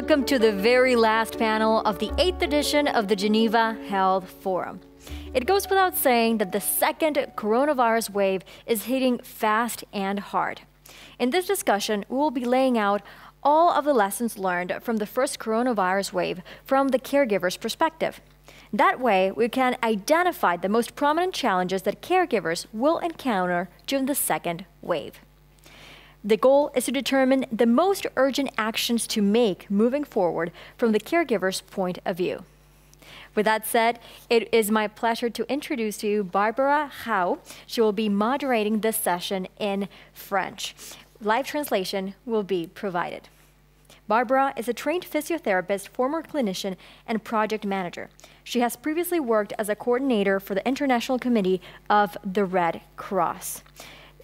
Welcome to the very last panel of the 8th edition of the Geneva Health Forum. It goes without saying that the second coronavirus wave is hitting fast and hard. In this discussion, we will be laying out all of the lessons learned from the first coronavirus wave from the caregiver's perspective. That way, we can identify the most prominent challenges that caregivers will encounter during the second wave. The goal is to determine the most urgent actions to make moving forward from the caregiver's point of view. With that said, it is my pleasure to introduce to you Barbara Hau. She will be moderating this session in French. Live translation will be provided. Barbara is a trained physiotherapist, former clinician, and project manager. She has previously worked as a coordinator for the International Committee of the Red Cross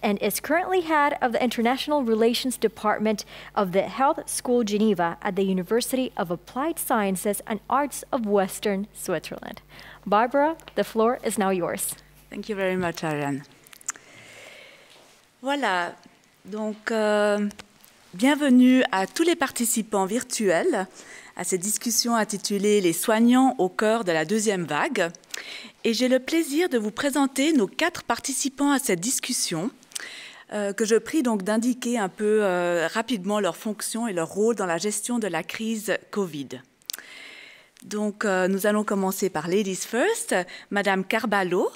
and is currently head of the International Relations Department of the Health School Geneva at the University of Applied Sciences and Arts of Western Switzerland. Barbara, the floor is now yours. Thank you very much, Ariane. Voilà, donc bienvenue à tous les participants virtuels à cette discussion intitulée « Les soignants au cœur de la deuxième vague ». Et j'ai le plaisir de vous présenter nos 4 participants à cette discussion, que je prie donc d'indiquer un peu rapidement leurs fonctions et leur rôle dans la gestion de la crise Covid. Donc, nous allons commencer par Ladies First. Madame Carballo,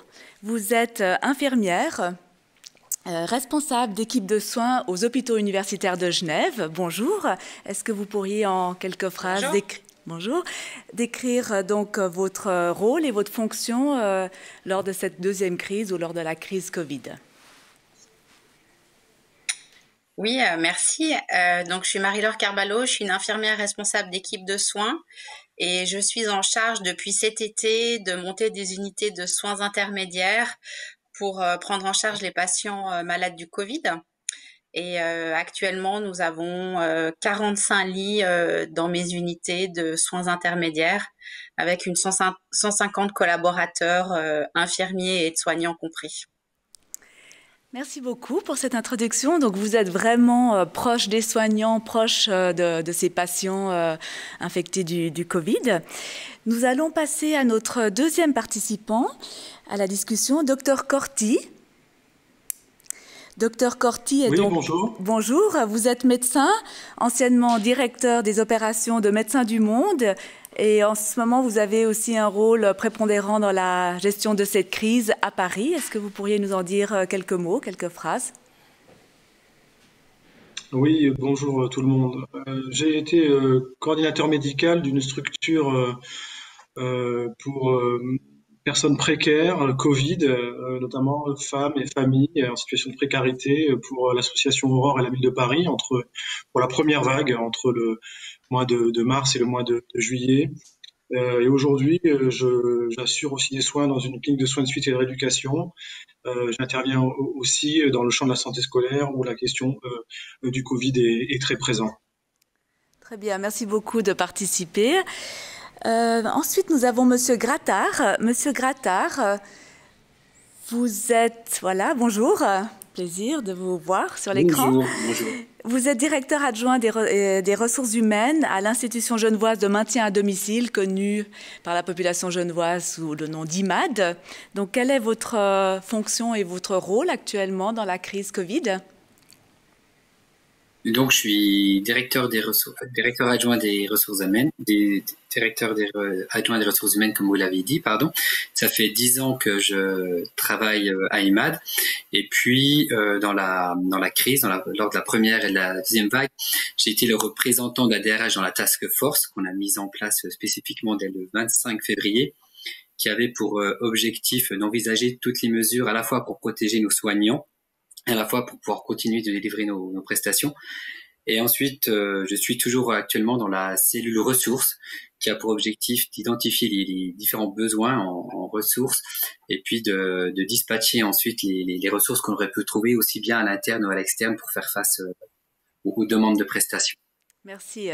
vous êtes infirmière, responsable d'équipe de soins aux hôpitaux universitaires de Genève. Bonjour. Est-ce que vous pourriez en quelques phrases décrire donc votre rôle et votre fonction lors de cette deuxième crise ou lors de la crise Covid? Oui, merci. Donc, je suis Marie-Laure Carballo, je suis une infirmière responsable d'équipe de soins et je suis en charge depuis cet été de monter des unités de soins intermédiaires pour prendre en charge les patients malades du Covid. Et actuellement, nous avons 45 lits dans mes unités de soins intermédiaires avec une 150 collaborateurs, infirmiers et aides-soignants compris. Merci beaucoup pour cette introduction. Donc, vous êtes vraiment proche des soignants, proche de ces patients infectés du Covid. Nous allons passer à notre deuxième participant à la discussion, Dr Corti. Dr Corti est donc... Bonjour. Bonjour, vous êtes médecin, anciennement directeur des opérations de Médecins du Monde. Et en ce moment, vous avez aussi un rôle prépondérant dans la gestion de cette crise à Paris. Est-ce que vous pourriez nous en dire quelques mots, quelques phrases? Oui, bonjour tout le monde. J'ai été coordinateur médical d'une structure pour personnes précaires, Covid, notamment femmes et familles en situation de précarité pour l'association Aurore et la ville de Paris pour la première vague entre le mois de mars et le mois de juillet. Et aujourd'hui, j'assure aussi des soins dans une clinique de soins de suite et de rééducation. J'interviens aussi dans le champ de la santé scolaire où la question du Covid est très présente. Très bien, merci beaucoup de participer. Ensuite, nous avons Monsieur Grattard. Monsieur Grattard, vous êtes... Voilà, bonjour. Plaisir de vous voir sur l'écran. Bonjour. Vous êtes directeur adjoint des ressources humaines à l'institution genevoise de maintien à domicile, connue par la population genevoise sous le nom d'IMAD. Donc, quelle est votre fonction et votre rôle actuellement dans la crise Covid? Donc, je suis directeur adjoint des ressources humaines, adjoint des ressources humaines, comme vous l'avez dit, pardon. Ça fait 10 ans que je travaille à IMAD. Et puis, dans la crise, lors de la première et de la deuxième vague, j'ai été le représentant de la DRH dans la task force qu'on a mise en place spécifiquement dès le 25 février, qui avait pour objectif d'envisager toutes les mesures à la fois pour protéger nos soignants, à la fois pour pouvoir continuer de délivrer nos prestations. Et ensuite, je suis toujours actuellement dans la cellule ressources qui a pour objectif d'identifier les différents besoins en ressources et puis de dispatcher ensuite les ressources qu'on aurait pu trouver aussi bien à l'interne ou à l'externe pour faire face aux demandes de prestations. Merci.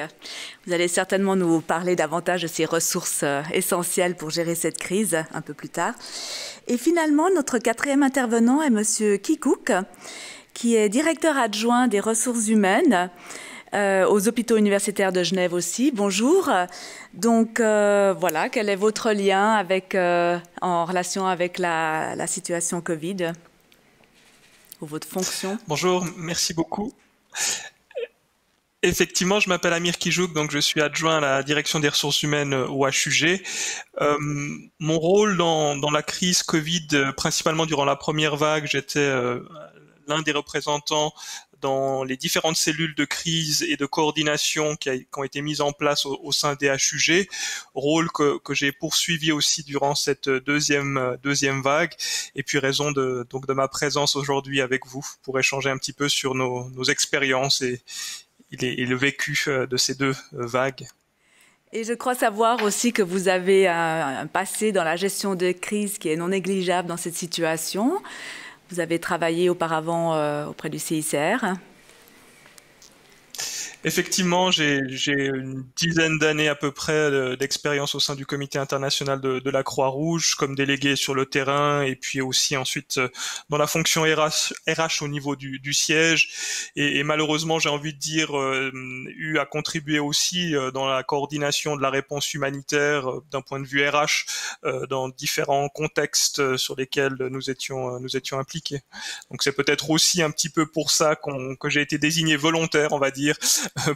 Vous allez certainement nous parler davantage de ces ressources essentielles pour gérer cette crise un peu plus tard. Et finalement, notre 4e intervenant est Monsieur Kikouk, qui est directeur adjoint des ressources humaines aux hôpitaux universitaires de Genève aussi. Bonjour. Donc voilà, quel est votre lien avec, en relation avec la situation Covid ou votre fonction? Bonjour, merci beaucoup. Effectivement, je m'appelle Amir Kijouk, donc je suis adjoint à la direction des ressources humaines au HUG. Mon rôle dans la crise Covid, principalement durant la première vague, j'étais l'un des représentants dans les différentes cellules de crise et de coordination qui ont été mises en place au sein des HUG, rôle que j'ai poursuivi aussi durant cette deuxième vague, et puis raison de ma présence aujourd'hui avec vous pour échanger un petit peu sur nos expériences et le vécu de ces deux vagues. Et je crois savoir aussi que vous avez un passé dans la gestion de crise qui est non négligeable dans cette situation. Vous avez travaillé auparavant auprès du CICR. Effectivement, j'ai une dizaine d'années à peu près d'expérience au sein du comité international de la Croix-Rouge comme délégué sur le terrain et puis aussi ensuite dans la fonction RH au niveau du siège et malheureusement j'ai envie de dire eu à contribuer aussi dans la coordination de la réponse humanitaire d'un point de vue RH dans différents contextes sur lesquels nous étions impliqués. Donc c'est peut-être aussi un petit peu pour ça que j'ai été désigné volontaire, on va dire,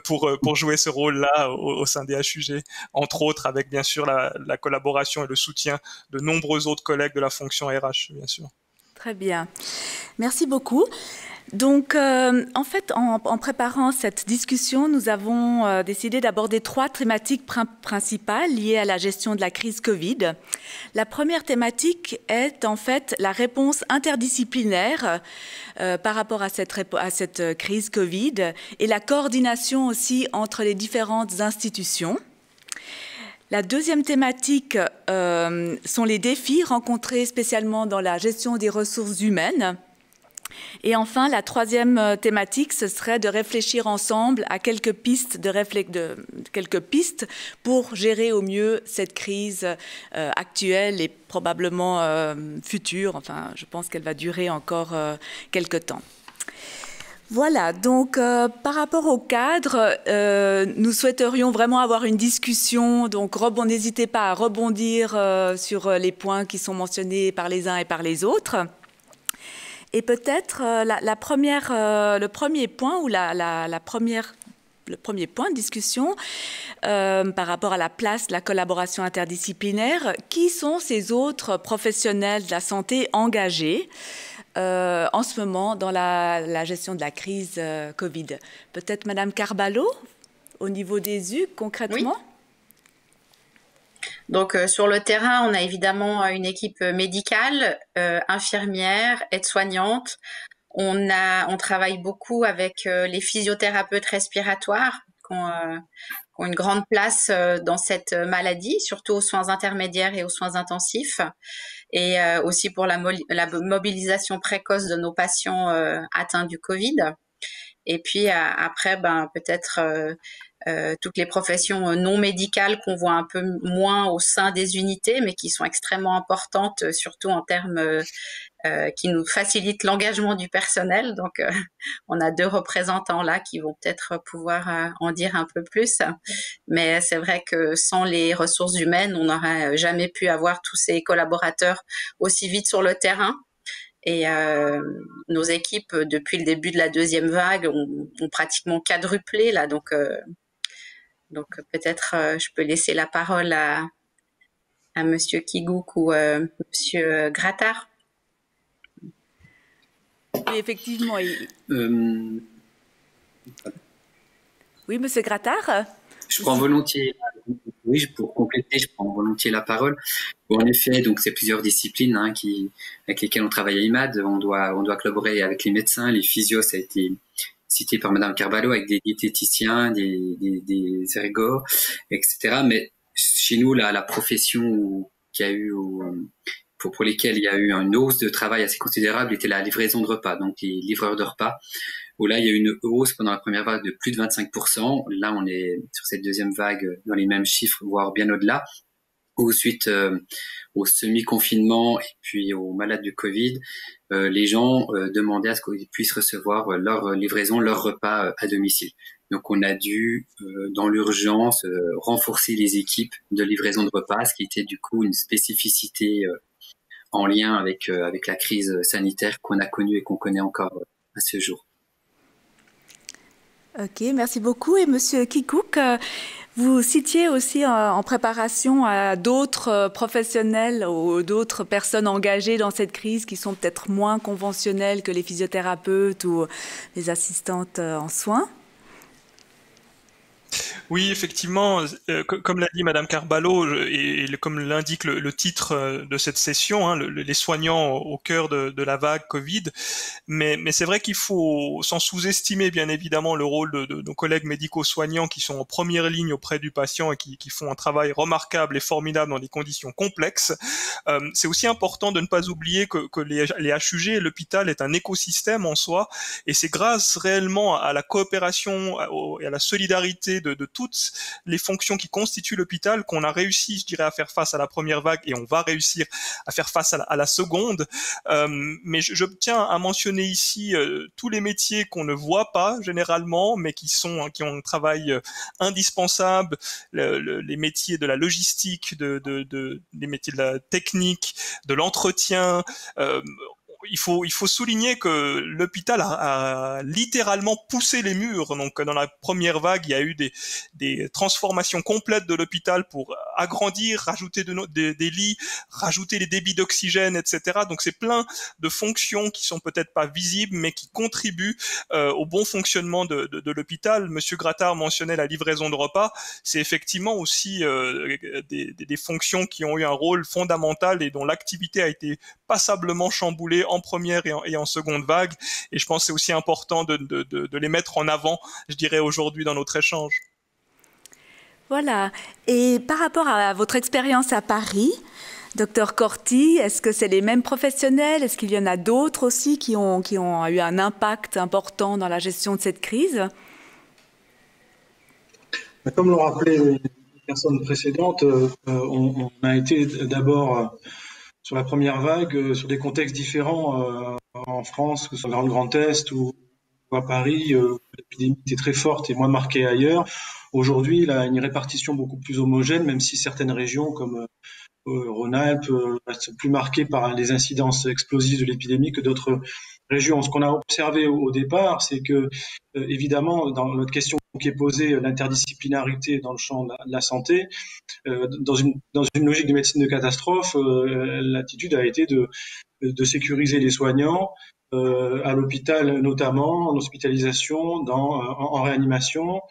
pour jouer ce rôle-là au sein des HUG, entre autres avec bien sûr la collaboration et le soutien de nombreux autres collègues de la fonction RH, bien sûr. Très bien. Merci beaucoup. Donc, en fait, en préparant cette discussion, nous avons décidé d'aborder 3 thématiques principales liées à la gestion de la crise Covid. La première thématique est en fait la réponse interdisciplinaire par rapport à cette crise Covid et la coordination aussi entre les différentes institutions. La deuxième thématique sont les défis rencontrés spécialement dans la gestion des ressources humaines. Et enfin, la troisième thématique, ce serait de réfléchir ensemble à quelques pistes pour gérer au mieux cette crise actuelle et probablement future. Enfin, je pense qu'elle va durer encore quelques temps. Voilà, donc par rapport au cadre, nous souhaiterions vraiment avoir une discussion, donc n'hésitez pas à rebondir sur les points qui sont mentionnés par les uns et par les autres. Et peut-être le premier point ou le premier point de discussion par rapport à la place de la collaboration interdisciplinaire, qui sont ces autres professionnels de la santé engagés en ce moment dans la gestion de la crise Covid. Peut-être Madame Carballo, au niveau des U, concrètement? Oui. Donc sur le terrain, on a évidemment une équipe médicale, infirmière, aide-soignante. On travaille beaucoup avec les physiothérapeutes respiratoires qui ont une grande place dans cette maladie, surtout aux soins intermédiaires et aux soins intensifs, et aussi pour la mobilisation précoce de nos patients atteints du Covid. Et puis après, peut-être toutes les professions non médicales qu'on voit un peu moins au sein des unités, mais qui sont extrêmement importantes, surtout en termes qui nous facilitent l'engagement du personnel. Donc, on a 2 représentants là qui vont peut-être pouvoir en dire un peu plus. Mais c'est vrai que sans les ressources humaines, on n'aurait jamais pu avoir tous ces collaborateurs aussi vite sur le terrain. Et nos équipes, depuis le début de la deuxième vague, ont pratiquement quadruplé là. Donc peut-être je peux laisser la parole à Monsieur Kijouk ou Monsieur Grattard. Oui, effectivement. Oui, Monsieur Grattard. Je prends volontiers. Oui, pour compléter, je prends volontiers la parole. Bon, en effet, donc c'est plusieurs disciplines avec lesquelles on travaille à IMAD. On doit collaborer avec les médecins, les physios, ça a été cité par Madame Carballo, avec des diététiciens, des ergots, etc. Mais chez nous, la profession qui a eu pour lesquelles il y a eu une hausse de travail assez considérable était la livraison de repas, donc les livreurs de repas, où là, il y a eu une hausse pendant la première vague de plus de 25%. Là, on est sur cette deuxième vague dans les mêmes chiffres, voire bien au-delà. Ou suite au semi-confinement et puis aux malades du Covid, les gens demandaient à ce qu'ils puissent recevoir leur livraison, leur repas à domicile. Donc on a dû, dans l'urgence, renforcer les équipes de livraison de repas, ce qui était du coup une spécificité en lien avec la crise sanitaire qu'on a connue et qu'on connaît encore à ce jour. Ok, merci beaucoup. Et Monsieur Kikouk, vous citiez aussi en préparation à d'autres professionnels ou d'autres personnes engagées dans cette crise qui sont peut-être moins conventionnelles que les physiothérapeutes ou les assistantes en soins. Oui, effectivement, comme l'a dit Madame Carballo, et comme l'indique le titre de cette session, hein, les soignants au cœur de la vague Covid, mais c'est vrai qu'il faut, sans sous-estimer bien évidemment le rôle de nos collègues médico-soignants qui sont en première ligne auprès du patient et qui font un travail remarquable et formidable dans des conditions complexes. C'est aussi important de ne pas oublier que les HUG et l'hôpital est un écosystème en soi, et c'est grâce réellement à la coopération et à la solidarité de toutes les fonctions qui constituent l'hôpital qu'on a réussi, je dirais, à faire face à la première vague, et on va réussir à faire face à la seconde. Mais je tiens à mentionner ici tous les métiers qu'on ne voit pas généralement, mais qui ont un travail indispensable, les métiers de la logistique, les métiers de la technique, de l'entretien. Il faut souligner que l'hôpital a littéralement poussé les murs. Donc, dans la première vague, il y a eu des transformations complètes de l'hôpital pour agrandir, rajouter des lits, rajouter les débits d'oxygène, etc. Donc, c'est plein de fonctions qui sont peut-être pas visibles, mais qui contribuent au bon fonctionnement de l'hôpital. Monsieur Grattard mentionnait la livraison de repas. C'est effectivement aussi des fonctions qui ont eu un rôle fondamental et dont l'activité a été passablement chamboulée en première et en seconde vague. Et je pense que c'est aussi important de les mettre en avant, je dirais, aujourd'hui dans notre échange. Voilà. Et par rapport à votre expérience à Paris, Docteur Corti, est-ce que c'est les mêmes professionnels? Est-ce qu'il y en a d'autres aussi qui ont eu un impact important dans la gestion de cette crise? Comme l'ont rappelé les personnes précédentes, on a été d'abord sur la première vague, sur des contextes différents en France, que ce soit dans le Grand Est ou à Paris, l'épidémie était très forte et moins marquée ailleurs. Aujourd'hui, il y a une répartition beaucoup plus homogène, même si certaines régions comme Rhône-Alpes restent plus marquées par les incidences explosives de l'épidémie que d'autres régions. Ce qu'on a observé au départ, c'est que, évidemment, dans notre question qui est posée, l'interdisciplinarité dans le champ de la santé, dans une logique de médecine de catastrophe, l'attitude a été de sécuriser les soignants, à l'hôpital notamment, en hospitalisation, en réanimation,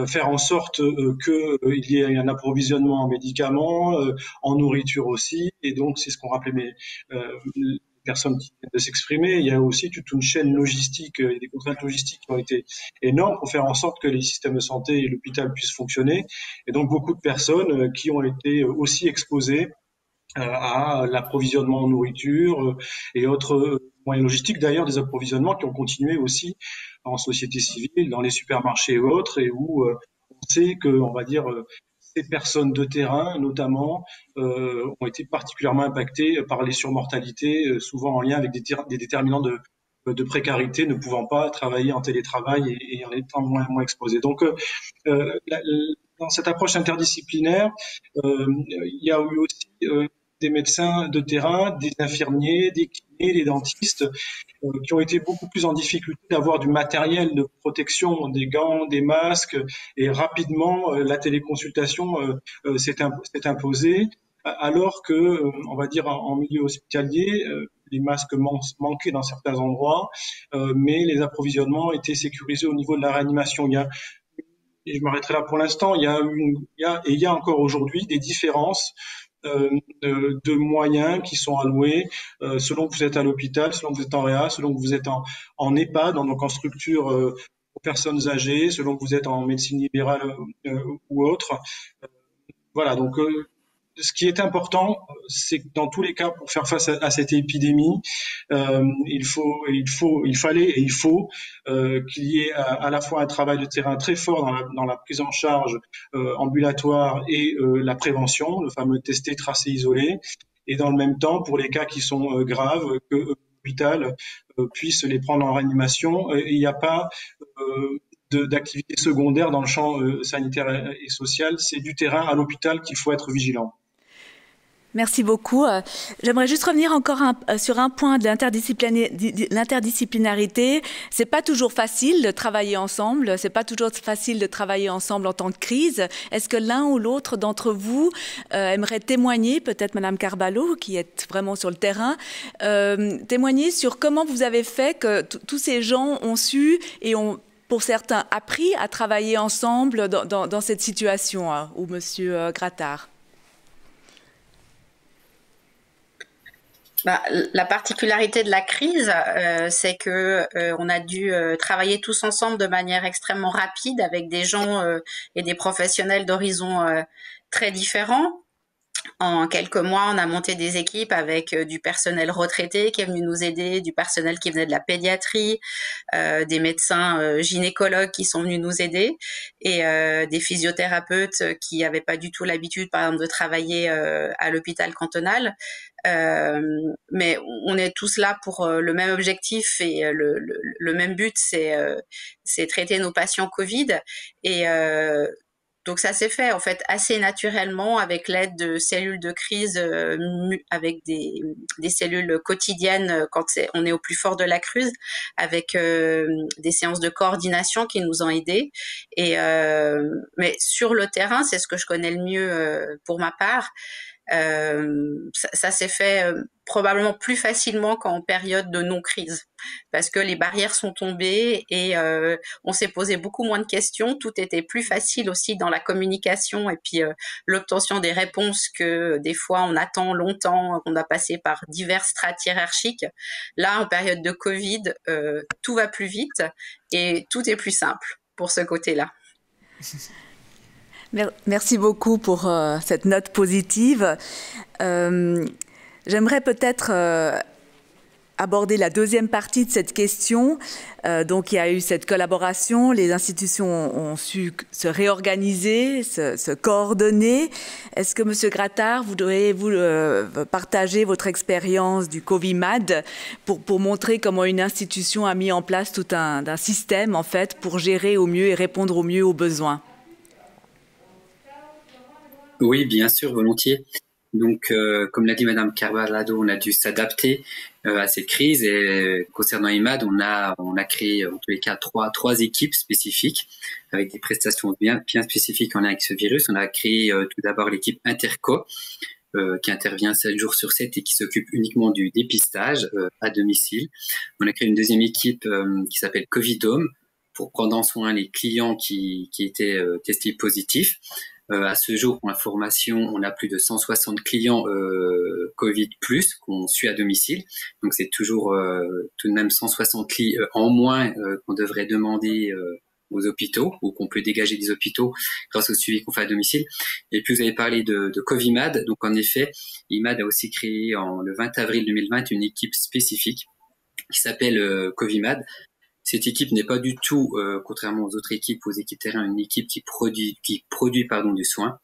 faire en sorte qu'il y ait un approvisionnement en médicaments, en nourriture aussi, et donc c'est ce qu'ont rappelé les personnes qui viennent de s'exprimer. Il y a aussi toute une chaîne logistique et des contraintes logistiques qui ont été énormes pour faire en sorte que les systèmes de santé et l'hôpital puissent fonctionner, et donc beaucoup de personnes qui ont été aussi exposées à l'approvisionnement en nourriture et autres moyens logistiques, d'ailleurs des approvisionnements qui ont continué aussi en société civile, dans les supermarchés et autres, et où on sait que, on va dire, ces personnes de terrain, notamment, ont été particulièrement impactées par les surmortalités, souvent en lien avec des déterminants de précarité, ne pouvant pas travailler en télétravail et en étant moins exposés. Donc, dans cette approche interdisciplinaire, il y a eu aussi des médecins de terrain, des infirmiers, des kinés, des dentistes, qui ont été beaucoup plus en difficulté d'avoir du matériel de protection, des gants, des masques, et rapidement la téléconsultation s'est imposée, alors que, on va dire en milieu hospitalier, les masques manquaient dans certains endroits, mais les approvisionnements étaient sécurisés au niveau de la réanimation. Et je m'arrêterai là pour l'instant, il y a encore aujourd'hui des différences de moyens qui sont alloués selon que vous êtes à l'hôpital, selon que vous êtes en réa, selon que vous êtes en EHPAD, donc en structure pour personnes âgées, selon que vous êtes en médecine libérale ou autre. Voilà, donc ce qui est important, c'est que dans tous les cas, pour faire face à cette épidémie, il faut qu'il y ait à la fois un travail de terrain très fort dans la prise en charge ambulatoire et la prévention, le fameux tester, tracer, isoler, et dans le même temps, pour les cas qui sont graves, que l'hôpital puisse les prendre en réanimation. Il n'y a pas d'activités secondaires dans le champ sanitaire et social. C'est du terrain à l'hôpital qu'il faut être vigilant. Merci beaucoup. J'aimerais juste revenir encore sur un point de l'interdisciplinarité. C'est pas toujours facile de travailler ensemble. C'est pas toujours facile de travailler ensemble en temps de crise. Est-ce que l'un ou l'autre d'entre vous aimerait témoigner, peut-être Madame Carballo, qui est vraiment sur le terrain, témoigner sur comment vous avez fait que tous ces gens ont su et ont, pour certains, appris à travailler ensemble dans cette situation, ou Monsieur Grattard? La particularité de la crise, c'est que on a dû travailler tous ensemble de manière extrêmement rapide avec des gens et des professionnels d'horizons très différents. En quelques mois, on a monté des équipes avec du personnel retraité qui est venu nous aider, du personnel qui venait de la pédiatrie, des médecins gynécologues qui sont venus nous aider et des physiothérapeutes qui n'avaient pas du tout l'habitude, par exemple, de travailler à l'hôpital cantonal. Mais on est tous là pour le même objectif et le même but, c'est traiter nos patients Covid. Et donc ça s'est fait en fait assez naturellement avec l'aide de cellules de crise, avec des cellules quotidiennes quand on est au plus fort de la crise, avec des séances de coordination qui nous ont aidés. Et mais sur le terrain, c'est ce que je connais le mieux pour ma part. Ça s'est fait probablement plus facilement qu'en période de non-crise, parce que les barrières sont tombées et on s'est posé beaucoup moins de questions. Tout était plus facile aussi dans la communication et puis l'obtention des réponses que des fois on attend longtemps, qu'on a passé par diverses strates hiérarchiques. Là, en période de Covid, tout va plus vite et tout est plus simple pour ce côté-là. Merci beaucoup pour cette note positive. J'aimerais peut-être aborder la deuxième partie de cette question. Donc, il y a eu cette collaboration, les institutions ont su se réorganiser, se coordonner. Est-ce que, Monsieur Grattard, vous voudriez-vous partager votre expérience du Covimad pour montrer comment une institution a mis en place tout un système, en fait, pour gérer au mieux et répondre au mieux aux besoins? Oui, bien sûr, volontiers. Donc, comme l'a dit Madame Carballo, on a dû s'adapter à cette crise et concernant IMAD, on a créé en tous les cas trois équipes spécifiques avec des prestations bien spécifiques en lien avec ce virus. On a créé tout d'abord l'équipe Interco qui intervient 7 jours sur 7 et qui s'occupe uniquement du dépistage à domicile. On a créé une deuxième équipe qui s'appelle Covidome pour prendre en soin les clients qui étaient testés positifs. À ce jour, pour information, on a plus de 160 clients Covid+, qu'on suit à domicile. Donc, c'est toujours tout de même 160 lits en moins qu'on devrait demander aux hôpitaux ou qu'on peut dégager des hôpitaux grâce au suivi qu'on fait à domicile. Et puis, vous avez parlé de Covimad. Donc, en effet, IMAD a aussi créé le 20 avril 2020 une équipe spécifique qui s'appelle Covimad. Cette équipe n'est pas du tout, contrairement aux autres équipes, aux équipes terrain, une équipe qui produit du soin.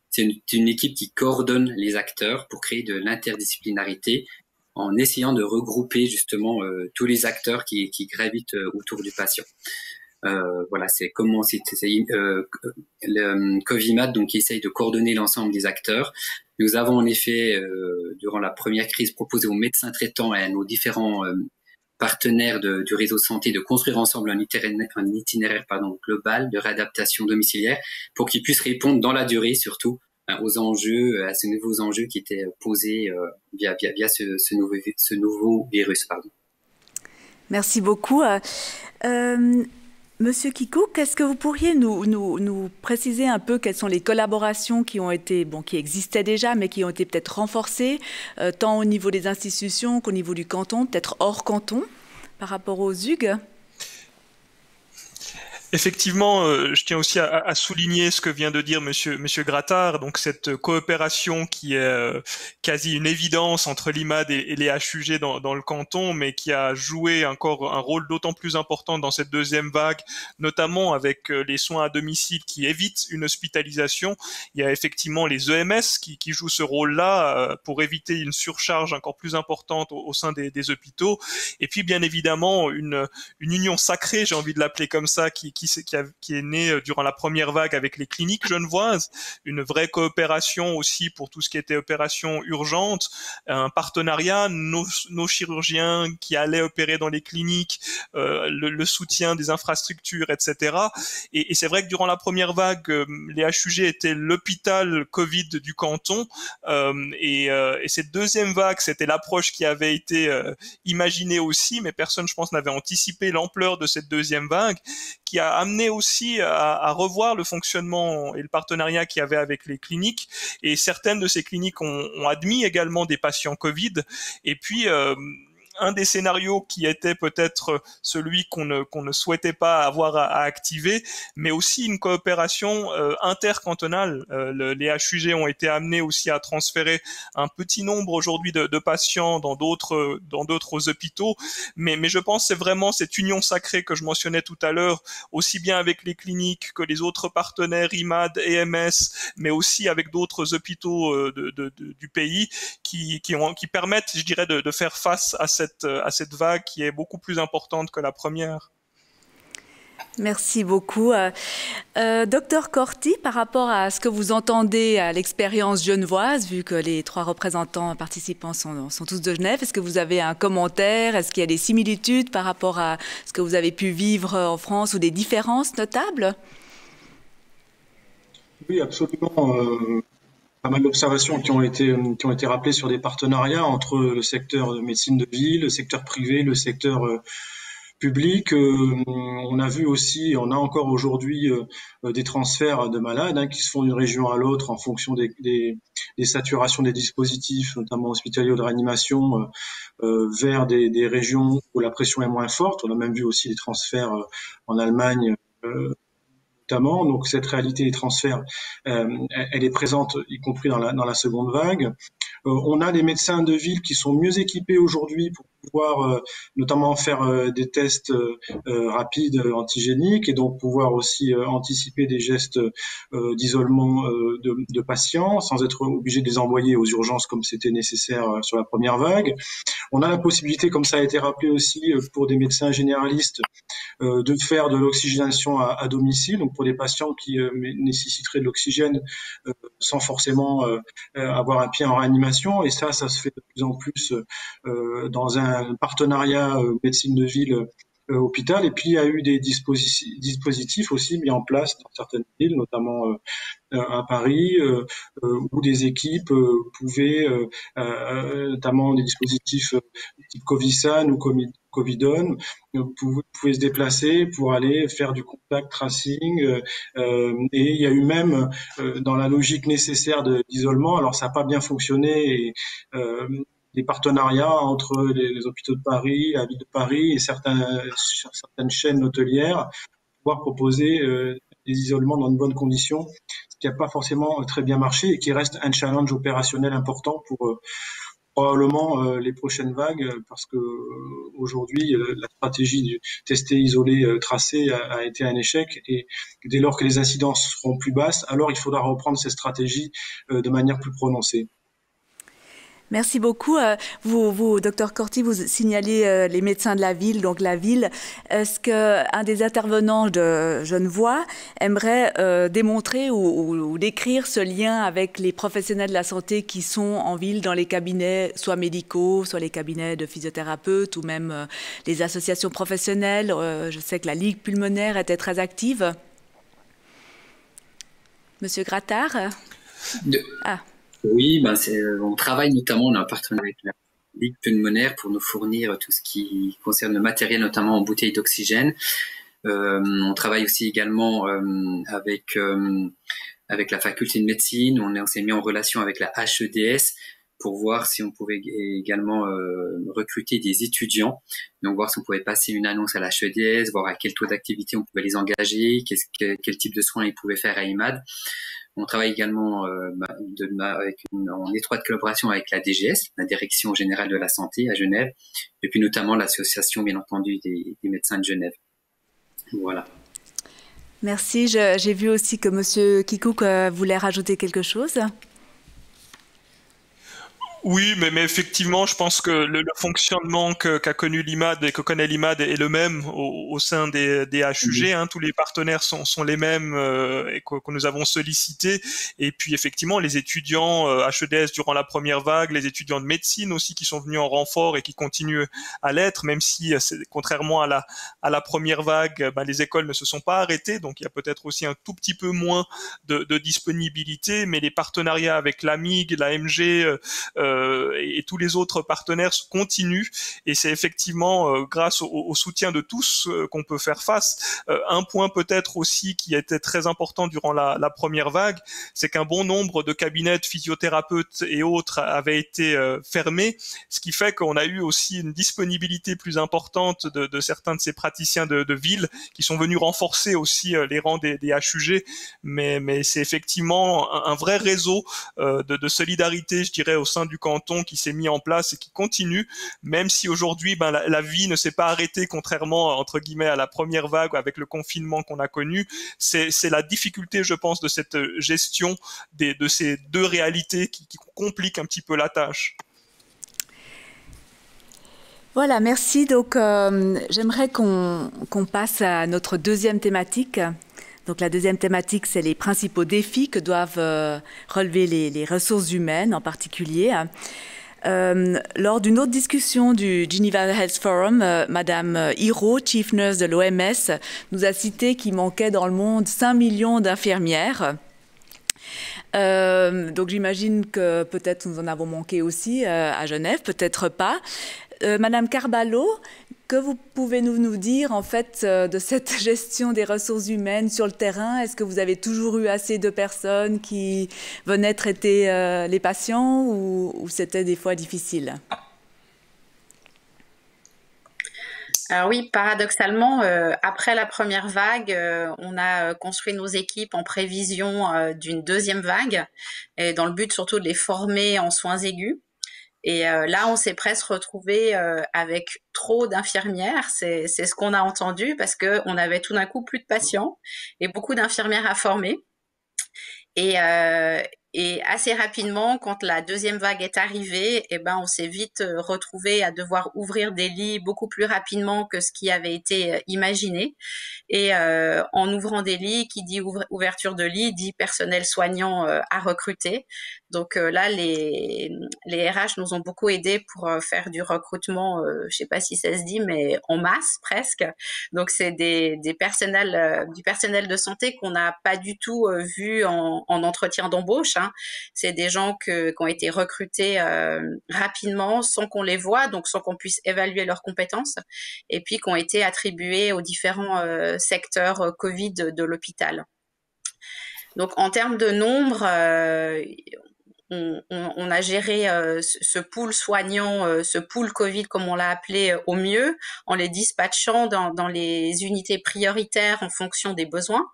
C'est une équipe qui coordonne les acteurs pour créer de l'interdisciplinarité en essayant de regrouper justement tous les acteurs qui gravitent autour du patient. Voilà, c'est comment le Covimad donc qui essaye de coordonner l'ensemble des acteurs. Nous avons en effet, durant la première crise, proposé aux médecins traitants et à nos différents partenaires du réseau santé de construire ensemble un itinéraire global de réadaptation domiciliaire pour qu'ils puissent répondre dans la durée surtout aux enjeux, à ces nouveaux enjeux qui étaient posés via ce nouveau virus. Merci beaucoup. Monsieur Kikouk, est-ce que vous pourriez nous préciser un peu quelles sont les collaborations qui existaient déjà, mais qui ont été peut-être renforcées, tant au niveau des institutions qu'au niveau du canton, peut-être hors canton, par rapport aux ZUG? Effectivement, je tiens aussi à souligner ce que vient de dire Monsieur Grattard, donc cette coopération qui est quasi une évidence entre l'IMAD et les HUG dans le canton, mais qui a joué encore un rôle d'autant plus important dans cette deuxième vague, notamment avec les soins à domicile qui évitent une hospitalisation. Il y a effectivement les EMS qui jouent ce rôle-là pour éviter une surcharge encore plus importante au sein des hôpitaux. Et puis bien évidemment une union sacrée, j'ai envie de l'appeler comme ça, qui qui est né durant la première vague avec les cliniques genevoises, une vraie coopération aussi pour tout ce qui était opération urgente, un partenariat, nos chirurgiens qui allaient opérer dans les cliniques, le soutien des infrastructures, etc. Et c'est vrai que durant la première vague, les HUG étaient l'hôpital Covid du canton, et cette deuxième vague, c'était l'approche qui avait été imaginée aussi, mais personne, je pense, n'avait anticipé l'ampleur de cette deuxième vague, qui a amené aussi à revoir le fonctionnement et le partenariat qu'il y avait avec les cliniques. Et certaines de ces cliniques ont admis également des patients Covid. Et puis, un des scénarios qui était peut-être celui qu'on ne souhaitait pas avoir à activer, mais aussi une coopération intercantonale. Les HUG ont été amenés aussi à transférer un petit nombre aujourd'hui de patients dans d'autres hôpitaux, mais je pense que c'est vraiment cette union sacrée que je mentionnais tout à l'heure, aussi bien avec les cliniques que les autres partenaires IMAD, EMS, mais aussi avec d'autres hôpitaux du pays qui permettent, je dirais, de faire face à cette vague qui est beaucoup plus importante que la première. Merci beaucoup. Docteur Corti, par rapport à ce que vous entendez à l'expérience genevoise, vu que les 3 représentants participants sont tous de Genève, est-ce que vous avez un commentaire? Est-ce qu'il y a des similitudes par rapport à ce que vous avez pu vivre en France ou des différences notables? Oui, absolument. Pas mal d'observations qui ont été rappelées sur des partenariats entre le secteur de médecine de ville, le secteur privé, le secteur public. On a vu aussi, on a encore aujourd'hui des transferts de malades qui se font d'une région à l'autre en fonction des saturations des dispositifs, notamment hospitaliers ou de réanimation, vers des régions où la pression est moins forte. On a même vu aussi des transferts en Allemagne. Donc cette réalité des transferts, elle est présente, y compris dans la seconde vague. On a des médecins de ville qui sont mieux équipés aujourd'hui pour pouvoir notamment faire des tests rapides antigéniques et donc pouvoir aussi anticiper des gestes d'isolement de patients sans être obligé de les envoyer aux urgences comme c'était nécessaire sur la première vague. On a la possibilité, comme ça a été rappelé aussi, pour des médecins généralistes, de faire de l'oxygénation à domicile, donc pour des patients qui nécessiteraient de l'oxygène sans forcément avoir un pied en réanimation. Et ça se fait de plus en plus dans un partenariat médecine de ville hôpital. Et puis il y a eu des dispositifs aussi mis en place dans certaines villes, notamment à Paris, où des équipes pouvaient, notamment des dispositifs type Covisan ou Covidon, pouvaient se déplacer pour aller faire du contact tracing. Et il y a eu même, dans la logique nécessaire d'isolement, alors ça n'a pas bien fonctionné, et des partenariats entre les hôpitaux de Paris, la ville de Paris et certaines chaînes hôtelières, pouvoir proposer des isolements dans de bonnes conditions, ce qui n'a pas forcément très bien marché et qui reste un challenge opérationnel important pour probablement les prochaines vagues, parce que aujourd'hui la stratégie du tester, isoler, tracer a été un échec, et dès lors que les incidences seront plus basses, alors il faudra reprendre ces stratégies de manière plus prononcée. Merci beaucoup. Vous, Dr Corti, vous signalez les médecins de la ville, donc la ville. Est-ce qu'un des intervenants de Genevois aimerait démontrer ou décrire ce lien avec les professionnels de la santé qui sont en ville dans les cabinets, soit médicaux, soit les cabinets de physiothérapeutes ou même les associations professionnelles? Je sais que la Ligue pulmonaire était très active. Monsieur Grattard? Oui, on travaille notamment, on a un partenariat avec la Ligue pulmonaire pour nous fournir tout ce qui concerne le matériel, notamment en bouteilles d'oxygène. On travaille aussi également avec la faculté de médecine. On s'est mis en relation avec la HEDS pour voir si on pouvait également recruter des étudiants. Donc voir si on pouvait passer une annonce à la HEDS, voir à quel taux d'activité on pouvait les engager, quel type de soins ils pouvaient faire à IMAD. On travaille également en étroite collaboration avec la DGS, la Direction Générale de la Santé à Genève, et puis notamment l'association, bien entendu, des médecins de Genève. Voilà. Merci. J'ai vu aussi que M. Kikouk voulait rajouter quelque chose. Oui, mais effectivement, je pense que le fonctionnement qu'a connu l'IMAD et que connaît l'IMAD est le même au sein des HUG. Hein. Tous les partenaires sont les mêmes et que nous avons sollicités. Et puis effectivement, les étudiants HEDS durant la première vague, les étudiants de médecine aussi qui sont venus en renfort et qui continuent à l'être, même si contrairement à la première vague, les écoles ne se sont pas arrêtées. Donc il y a peut-être aussi un tout petit peu moins de disponibilité, mais les partenariats avec l'AMIG, l'AMG, et tous les autres partenaires continuent, et c'est effectivement grâce au soutien de tous qu'on peut faire face. Un point peut-être aussi qui était très important durant la première vague, c'est qu'un bon nombre de cabinets de physiothérapeutes et autres avaient été fermés, ce qui fait qu'on a eu aussi une disponibilité plus importante de certains de ces praticiens de ville qui sont venus renforcer aussi les rangs des HUG, mais c'est effectivement un vrai réseau de solidarité, je dirais, au sein du canton qui s'est mis en place et qui continue, même si aujourd'hui la vie ne s'est pas arrêtée, contrairement entre guillemets à la première vague avec le confinement qu'on a connu. C'est la difficulté, je pense, de cette gestion de ces deux réalités qui compliquent un petit peu la tâche. Voilà, merci. Donc j'aimerais qu'on passe à notre deuxième thématique. Donc la deuxième thématique, c'est les principaux défis que doivent relever les ressources humaines en particulier. Lors d'une autre discussion du Geneva Health Forum, Madame Hiro, Chief Nurse de l'OMS, nous a cité qu'il manquait dans le monde 5 millions d'infirmières. Donc j'imagine que peut-être nous en avons manqué aussi à Genève, peut-être pas. Madame Carballo, que vous pouvez nous dire en fait de cette gestion des ressources humaines sur le terrain? Est-ce que vous avez toujours eu assez de personnes qui venaient traiter les patients ou c'était des fois difficile? Alors oui, paradoxalement, après la première vague, on a construit nos équipes en prévision d'une deuxième vague, et dans le but surtout de les former en soins aigus. Et là, on s'est presque retrouvé avec trop d'infirmières. C'est ce qu'on a entendu parce que on avait tout d'un coup plus de patients et beaucoup d'infirmières à former. Et assez rapidement, quand la deuxième vague est arrivée, on s'est vite retrouvé à devoir ouvrir des lits beaucoup plus rapidement que ce qui avait été imaginé. Et en ouvrant des lits, qui dit ouverture de lits, dit personnel soignant à recruter. Donc là, les RH nous ont beaucoup aidés pour faire du recrutement, je sais pas si ça se dit, mais en masse presque. Donc c'est du personnel de santé qu'on n'a pas du tout vu en entretien d'embauche. Hein. C'est des gens qui ont été recrutés rapidement, sans qu'on les voie, donc sans qu'on puisse évaluer leurs compétences, et puis qui ont été attribués aux différents secteurs Covid de l'hôpital. Donc en termes de nombre, on a géré ce pool soignant, ce pool Covid comme on l'a appelé, au mieux, en les dispatchant dans les unités prioritaires en fonction des besoins.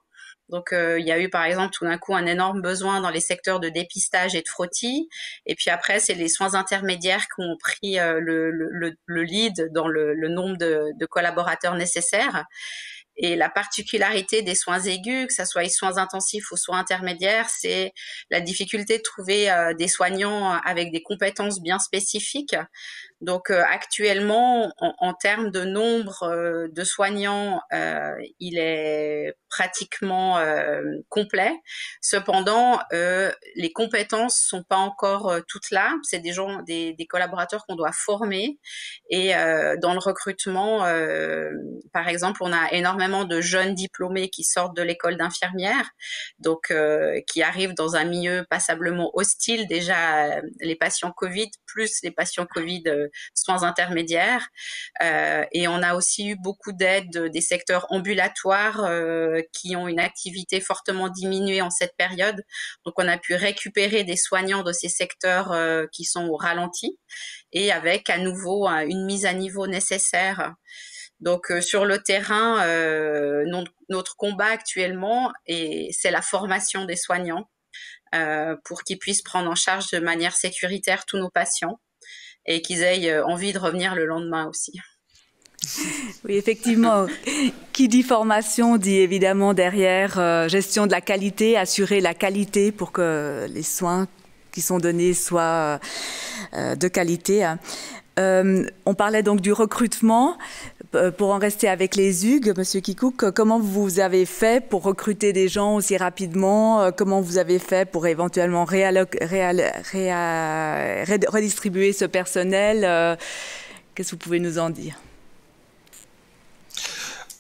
Donc il y a eu par exemple tout d'un coup un énorme besoin dans les secteurs de dépistage et de frottis, et puis après c'est les soins intermédiaires qui ont pris le lead dans le nombre de collaborateurs nécessaires. Et la particularité des soins aigus, que ça soit les soins intensifs ou soins intermédiaires, c'est la difficulté de trouver des soignants avec des compétences bien spécifiques. Donc actuellement, en termes de nombre de soignants, il est pratiquement complet. Cependant, les compétences sont pas encore toutes là. C'est des collaborateurs qu'on doit former. Et dans le recrutement, par exemple, on a énormément de jeunes diplômés qui sortent de l'école d'infirmière, donc qui arrivent dans un milieu passablement hostile. Déjà, les patients Covid plus les patients Covid soins intermédiaires. Et on a aussi eu beaucoup d'aide des secteurs ambulatoires qui ont une activité fortement diminuée en cette période. Donc, on a pu récupérer des soignants de ces secteurs qui sont au ralenti, et avec à nouveau une mise à niveau nécessaire. Donc, sur le terrain, notre combat actuellement, c'est la formation des soignants pour qu'ils puissent prendre en charge de manière sécuritaire tous nos patients, et qu'ils aient envie de revenir le lendemain aussi. Oui, effectivement. Qui dit formation dit évidemment derrière gestion de la qualité, assurer la qualité pour que les soins qui sont données soient de qualité. On parlait donc du recrutement. Pour en rester avec les Hugues, Monsieur Kikouk, comment vous avez fait pour recruter des gens aussi rapidement? Comment vous avez fait pour éventuellement redistribuer ce personnel? Qu'est-ce que vous pouvez nous en dire?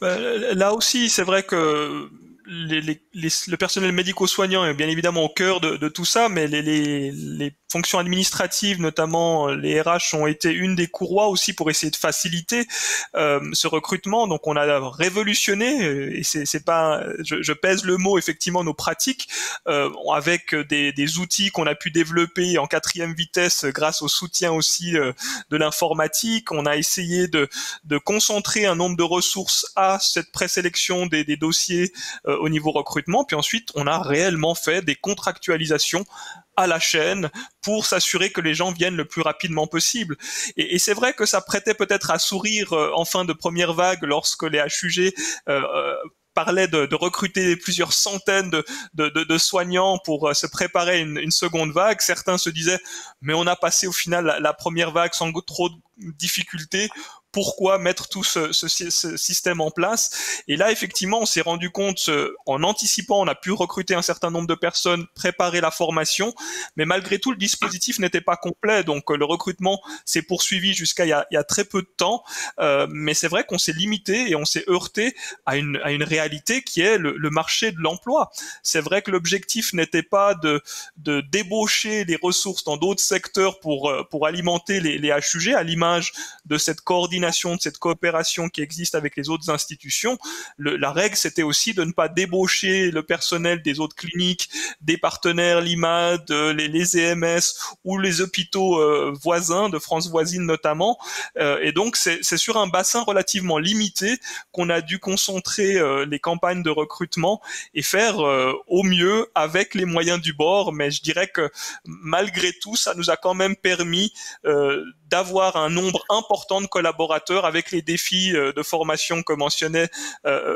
Là aussi, c'est vrai que le personnel médico-soignant est bien évidemment au cœur de tout ça, mais les fonctions administratives, notamment les RH, ont été une des courroies aussi pour essayer de faciliter ce recrutement. Donc on a révolutionné, et c'est pas, je pèse le mot, effectivement, nos pratiques avec des outils qu'on a pu développer en 4e vitesse grâce au soutien aussi de l'informatique. On a essayé de concentrer un nombre de ressources à cette présélection des dossiers au niveau recrutement, puis ensuite on a réellement fait des contractualisations à la chaîne pour s'assurer que les gens viennent le plus rapidement possible. Et c'est vrai que ça prêtait peut-être à sourire en fin de première vague lorsque les HUG parlaient de recruter plusieurs centaines de soignants pour se préparer une seconde vague. Certains se disaient, mais on a passé au final la première vague sans trop de difficultés. Pourquoi mettre tout ce système en place? Et là, effectivement, on s'est rendu compte, en anticipant, on a pu recruter un certain nombre de personnes, préparer la formation, mais malgré tout, le dispositif n'était pas complet. Donc, le recrutement s'est poursuivi jusqu'à il y a très peu de temps. Mais c'est vrai qu'on s'est limité et on s'est heurté à une réalité qui est le marché de l'emploi. C'est vrai que l'objectif n'était pas de débaucher les ressources dans d'autres secteurs pour alimenter les HUG, à l'image de cette coordination, de cette coopération qui existe avec les autres institutions. La règle, c'était aussi de ne pas débaucher le personnel des autres cliniques, des partenaires, l'IMAD, les EMS ou les hôpitaux voisins, de France voisine notamment. Et donc, c'est sur un bassin relativement limité qu'on a dû concentrer les campagnes de recrutement et faire au mieux avec les moyens du bord. Mais je dirais que malgré tout, ça nous a quand même permis d'avoir un nombre important de collaborateurs avec les défis de formation que mentionnait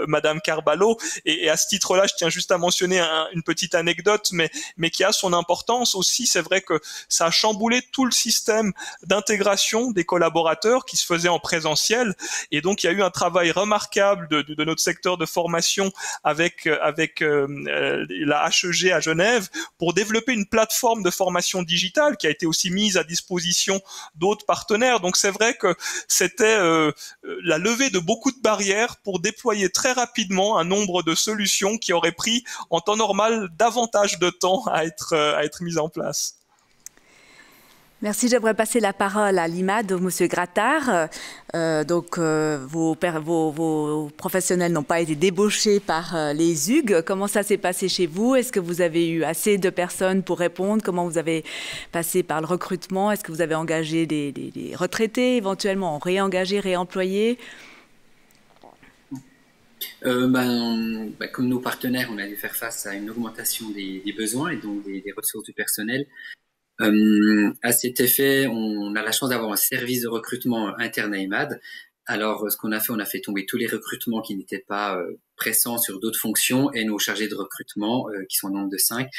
Madame Carballo. Et à ce titre-là, je tiens juste à mentionner une petite anecdote, mais qui a son importance aussi. C'est vrai que ça a chamboulé tout le système d'intégration des collaborateurs qui se faisait en présentiel. Et donc, il y a eu un travail remarquable de notre secteur de formation avec la HEG à Genève pour développer une plateforme de formation digitale qui a été aussi mise à disposition d'autres partenaires. Donc c'est vrai que c'était la levée de beaucoup de barrières pour déployer très rapidement un nombre de solutions qui auraient pris en temps normal davantage de temps à être mises en place. Merci. J'aimerais passer la parole à l'IMAD, Monsieur Grattard. Vos professionnels n'ont pas été débauchés par les Hugues. Comment ça s'est passé chez vous? Est-ce que vous avez eu assez de personnes pour répondre? Comment vous avez passé par le recrutement? Est-ce que vous avez engagé des retraités, éventuellement réengagé, réemployé? Comme nos partenaires, on a dû faire face à une augmentation des besoins et donc des ressources du personnel. À cet effet, on a la chance d'avoir un service de recrutement interne à IMAD. Alors, ce qu'on a fait, on a fait tomber tous les recrutements qui n'étaient pas pressants sur d'autres fonctions et nos chargés de recrutement, qui sont au nombre de 5,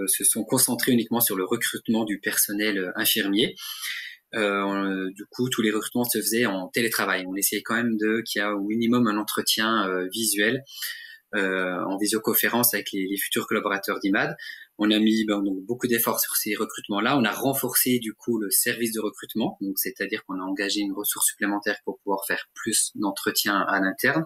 se sont concentrés uniquement sur le recrutement du personnel infirmier. Du coup, tous les recrutements se faisaient en télétravail. On essayait quand même qu'il y ait au minimum un entretien visuel en visioconférence avec les futurs collaborateurs d'IMAD. On a mis donc beaucoup d'efforts sur ces recrutements-là. On a renforcé du coup le service de recrutement, donc c'est-à-dire qu'on a engagé une ressource supplémentaire pour pouvoir faire plus d'entretiens à l'interne.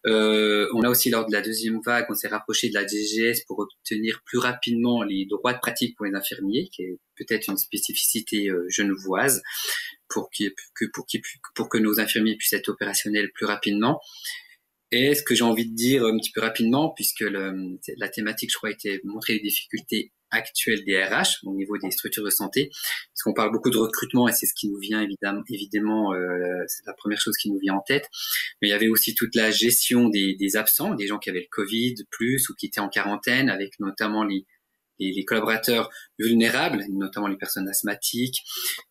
On a aussi, lors de la deuxième vague, on s'est rapproché de la DGS pour obtenir plus rapidement les droits de pratique pour les infirmiers, qui est peut-être une spécificité genevoise, pour que nos infirmiers puissent être opérationnels plus rapidement. Et ce que j'ai envie de dire un petit peu rapidement, puisque la thématique, je crois, était montrer les difficultés actuelles des RH au niveau des structures de santé, parce qu'on parle beaucoup de recrutement et c'est ce qui nous vient évidemment, c'est la première chose qui nous vient en tête. Mais il y avait aussi toute la gestion des absents, des gens qui avaient le Covid plus ou qui étaient en quarantaine, avec notamment les collaborateurs vulnérables, notamment les personnes asthmatiques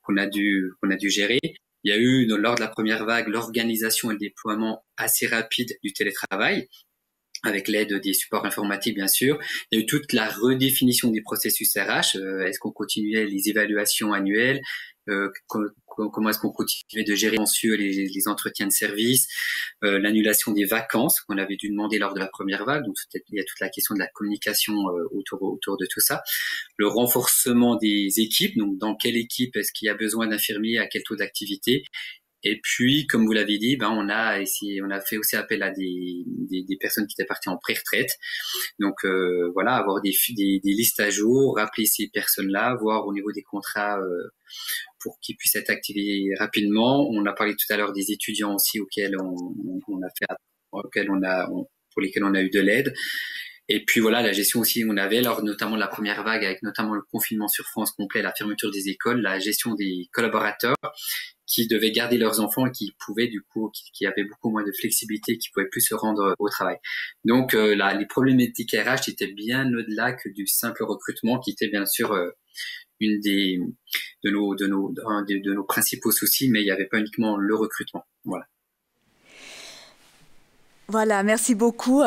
qu'on a dû gérer. Il y a eu, lors de la première vague, l'organisation et le déploiement assez rapide du télétravail. avec l'aide des supports informatiques, bien sûr. Il y a eu toute la redéfinition des processus RH. Est-ce qu'on continuait les évaluations annuelles? Comment est-ce qu'on continuait de gérer mensuel les entretiens de service, l'annulation des vacances qu'on avait dû demander lors de la première vague. Donc, il y a toute la question de la communication autour de tout ça. Le renforcement des équipes. Donc, dans quelle équipe est-ce qu'il y a besoin d'infirmiers, à quel taux d'activité? Et puis, comme vous l'avez dit, on a fait aussi appel à des personnes qui étaient parties en pré-retraite. Donc voilà, avoir des listes à jour, rappeler ces personnes-là, voir au niveau des contrats pour qu'ils puissent être activés rapidement. On a parlé tout à l'heure des étudiants aussi pour lesquels on a eu de l'aide. Et puis voilà, la gestion aussi, on avait lors notamment la première vague, avec notamment le confinement sur France complet, la fermeture des écoles, la gestion des collaborateurs qui devaient garder leurs enfants et qui avaient beaucoup moins de flexibilité, qui pouvaient plus se rendre au travail. Donc les problématiques RH étaient bien au-delà que du simple recrutement, qui était bien sûr une de nos principaux soucis, mais il n'y avait pas uniquement le recrutement. Voilà. Voilà, merci beaucoup.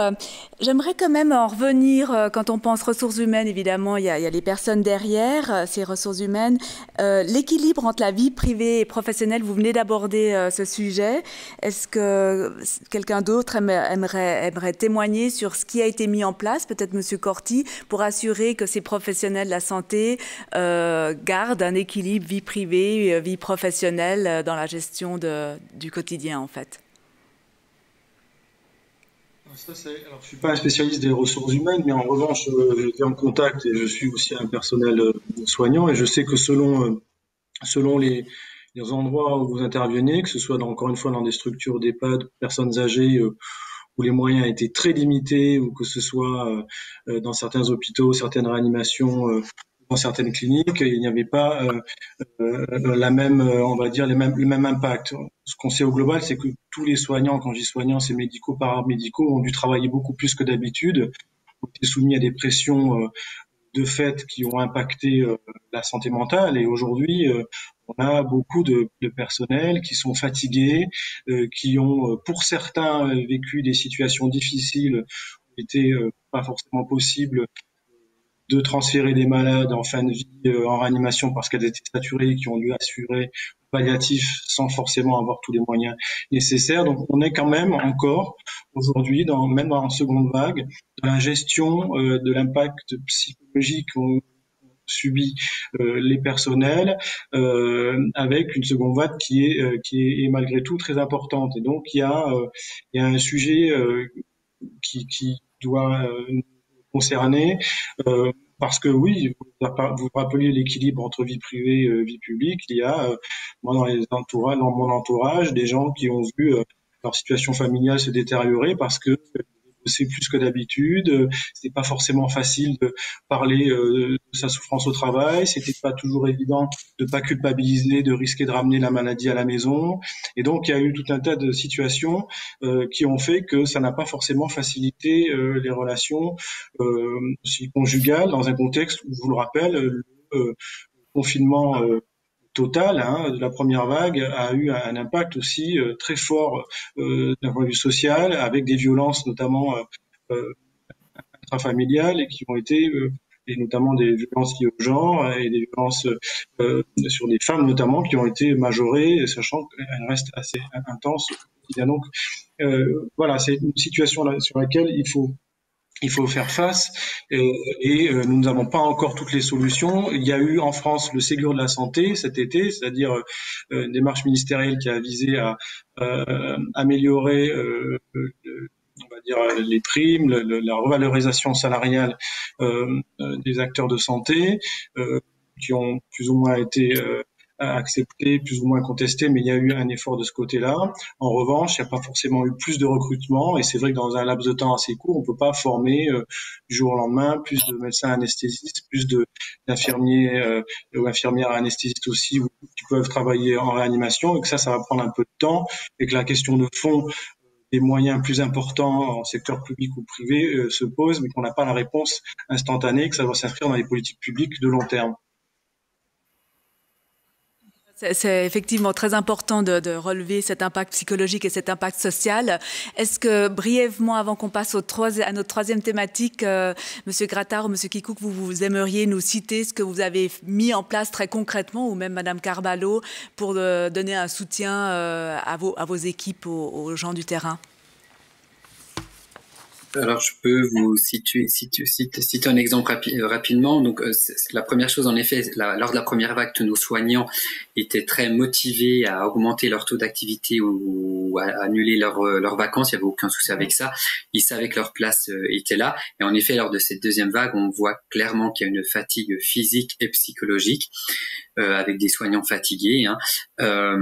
J'aimerais quand même en revenir, quand on pense ressources humaines, évidemment, il y a les personnes derrière ces ressources humaines. L'équilibre entre la vie privée et professionnelle, vous venez d'aborder ce sujet. Est-ce que quelqu'un d'autre aimerait témoigner sur ce qui a été mis en place, peut-être Monsieur Corti, pour assurer que ces professionnels de la santé gardent un équilibre vie privée, vie professionnelle dans la gestion du quotidien, en fait? Alors, je suis pas un spécialiste des ressources humaines, mais en revanche, j'étais en contact et je suis aussi un personnel soignant, et je sais que selon les endroits où vous intervenez, que ce soit encore une fois dans des structures d'EHPAD, personnes âgées, où les moyens étaient très limités, ou que ce soit dans certains hôpitaux, certaines réanimations, dans certaines cliniques, il n'y avait pas la même, on va dire, le même impact. Ce qu'on sait au global, c'est que tous les soignants, quand je dis soignants, c'est médicaux, paramédicaux, ont dû travailler beaucoup plus que d'habitude, ont été soumis à des pressions de fait qui ont impacté la santé mentale. Et aujourd'hui, on a beaucoup de personnel qui sont fatigués, qui ont, pour certains, vécu des situations difficiles, où il n'était pas forcément possible de transférer des malades en fin de vie en réanimation parce qu'elles étaient saturées, qui ont dû assurer le palliatif sans forcément avoir tous les moyens nécessaires. Donc on est quand même encore aujourd'hui, même dans la seconde vague, dans la gestion de l'impact psychologique qu'ont subi les personnels, avec une seconde vague qui est malgré tout très importante. Et donc il y a un sujet qui doit concernés, parce que oui, vous rappelez l'équilibre entre vie privée et vie publique. Il y a, moi dans mon entourage, des gens qui ont vu leur situation familiale se détériorer parce que c'est plus que d'habitude, c'est pas forcément facile de parler de sa souffrance au travail, c'était pas toujours évident de pas culpabiliser, de risquer de ramener la maladie à la maison, et donc il y a eu tout un tas de situations qui ont fait que ça n'a pas forcément facilité les relations conjugales dans un contexte où, je vous le rappelle, le confinement total de la première vague a eu un impact aussi très fort d'un point de vue social, avec des violences notamment intrafamiliales et qui ont été et notamment des violences liées au genre et des violences sur les femmes notamment qui ont été majorées, sachant qu'elles restent assez intenses au quotidien. Donc voilà, c'est une situation sur laquelle il faut faire face et nous n'avons pas encore toutes les solutions. Il y a eu en France le Ségur de la santé cet été, c'est-à-dire une démarche ministérielle qui a visé à améliorer on va dire les primes, la revalorisation salariale des acteurs de santé qui ont plus ou moins été accepté, plus ou moins contesté, mais il y a eu un effort de ce côté-là. En revanche, il n'y a pas forcément eu plus de recrutement, et c'est vrai que dans un laps de temps assez court, on ne peut pas former du jour au lendemain plus de médecins anesthésistes, plus d'infirmiers ou infirmières anesthésistes aussi, qui peuvent travailler en réanimation, et que ça va prendre un peu de temps, et que la question de fond des moyens plus importants en secteur public ou privé se pose, mais qu'on n'a pas la réponse instantanée, que ça doit s'inscrire dans les politiques publiques de long terme. C'est effectivement très important de relever cet impact psychologique et cet impact social. Est-ce que, brièvement, avant qu'on passe à notre troisième thématique, Monsieur Grattard ou Monsieur Kikouk, vous aimeriez nous citer ce que vous avez mis en place très concrètement, ou même Madame Carballo, pour donner un soutien à vos équipes, aux gens du terrain? Alors, je peux vous citer un exemple rapidement. Donc, la première chose, en effet, lors de la première vague, tous nos soignants étaient très motivés à augmenter leur taux d'activité ou à annuler leurs vacances. Il n'y avait aucun souci avec ça. Ils savaient que leur place était là. Et en effet, lors de cette deuxième vague, on voit clairement qu'il y a une fatigue physique et psychologique, avec des soignants fatigués. Lors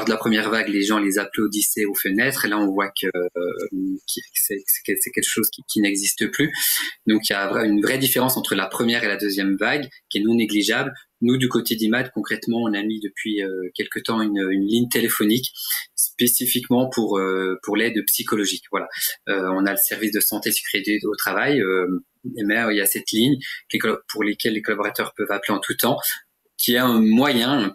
de la première vague, les gens les applaudissaient aux fenêtres. Et là, on voit que c'est quelque chose qui n'existe plus. Donc, il y a une vraie différence entre la première et la deuxième vague, qui est non négligeable. Nous, du côté d'IMAD, concrètement, on a mis depuis quelque temps une ligne téléphonique spécifiquement pour l'aide psychologique. Voilà. On a le service de santé et sécurité au travail, mais il y a cette ligne pour lesquelles les collaborateurs peuvent appeler en tout temps, qui est un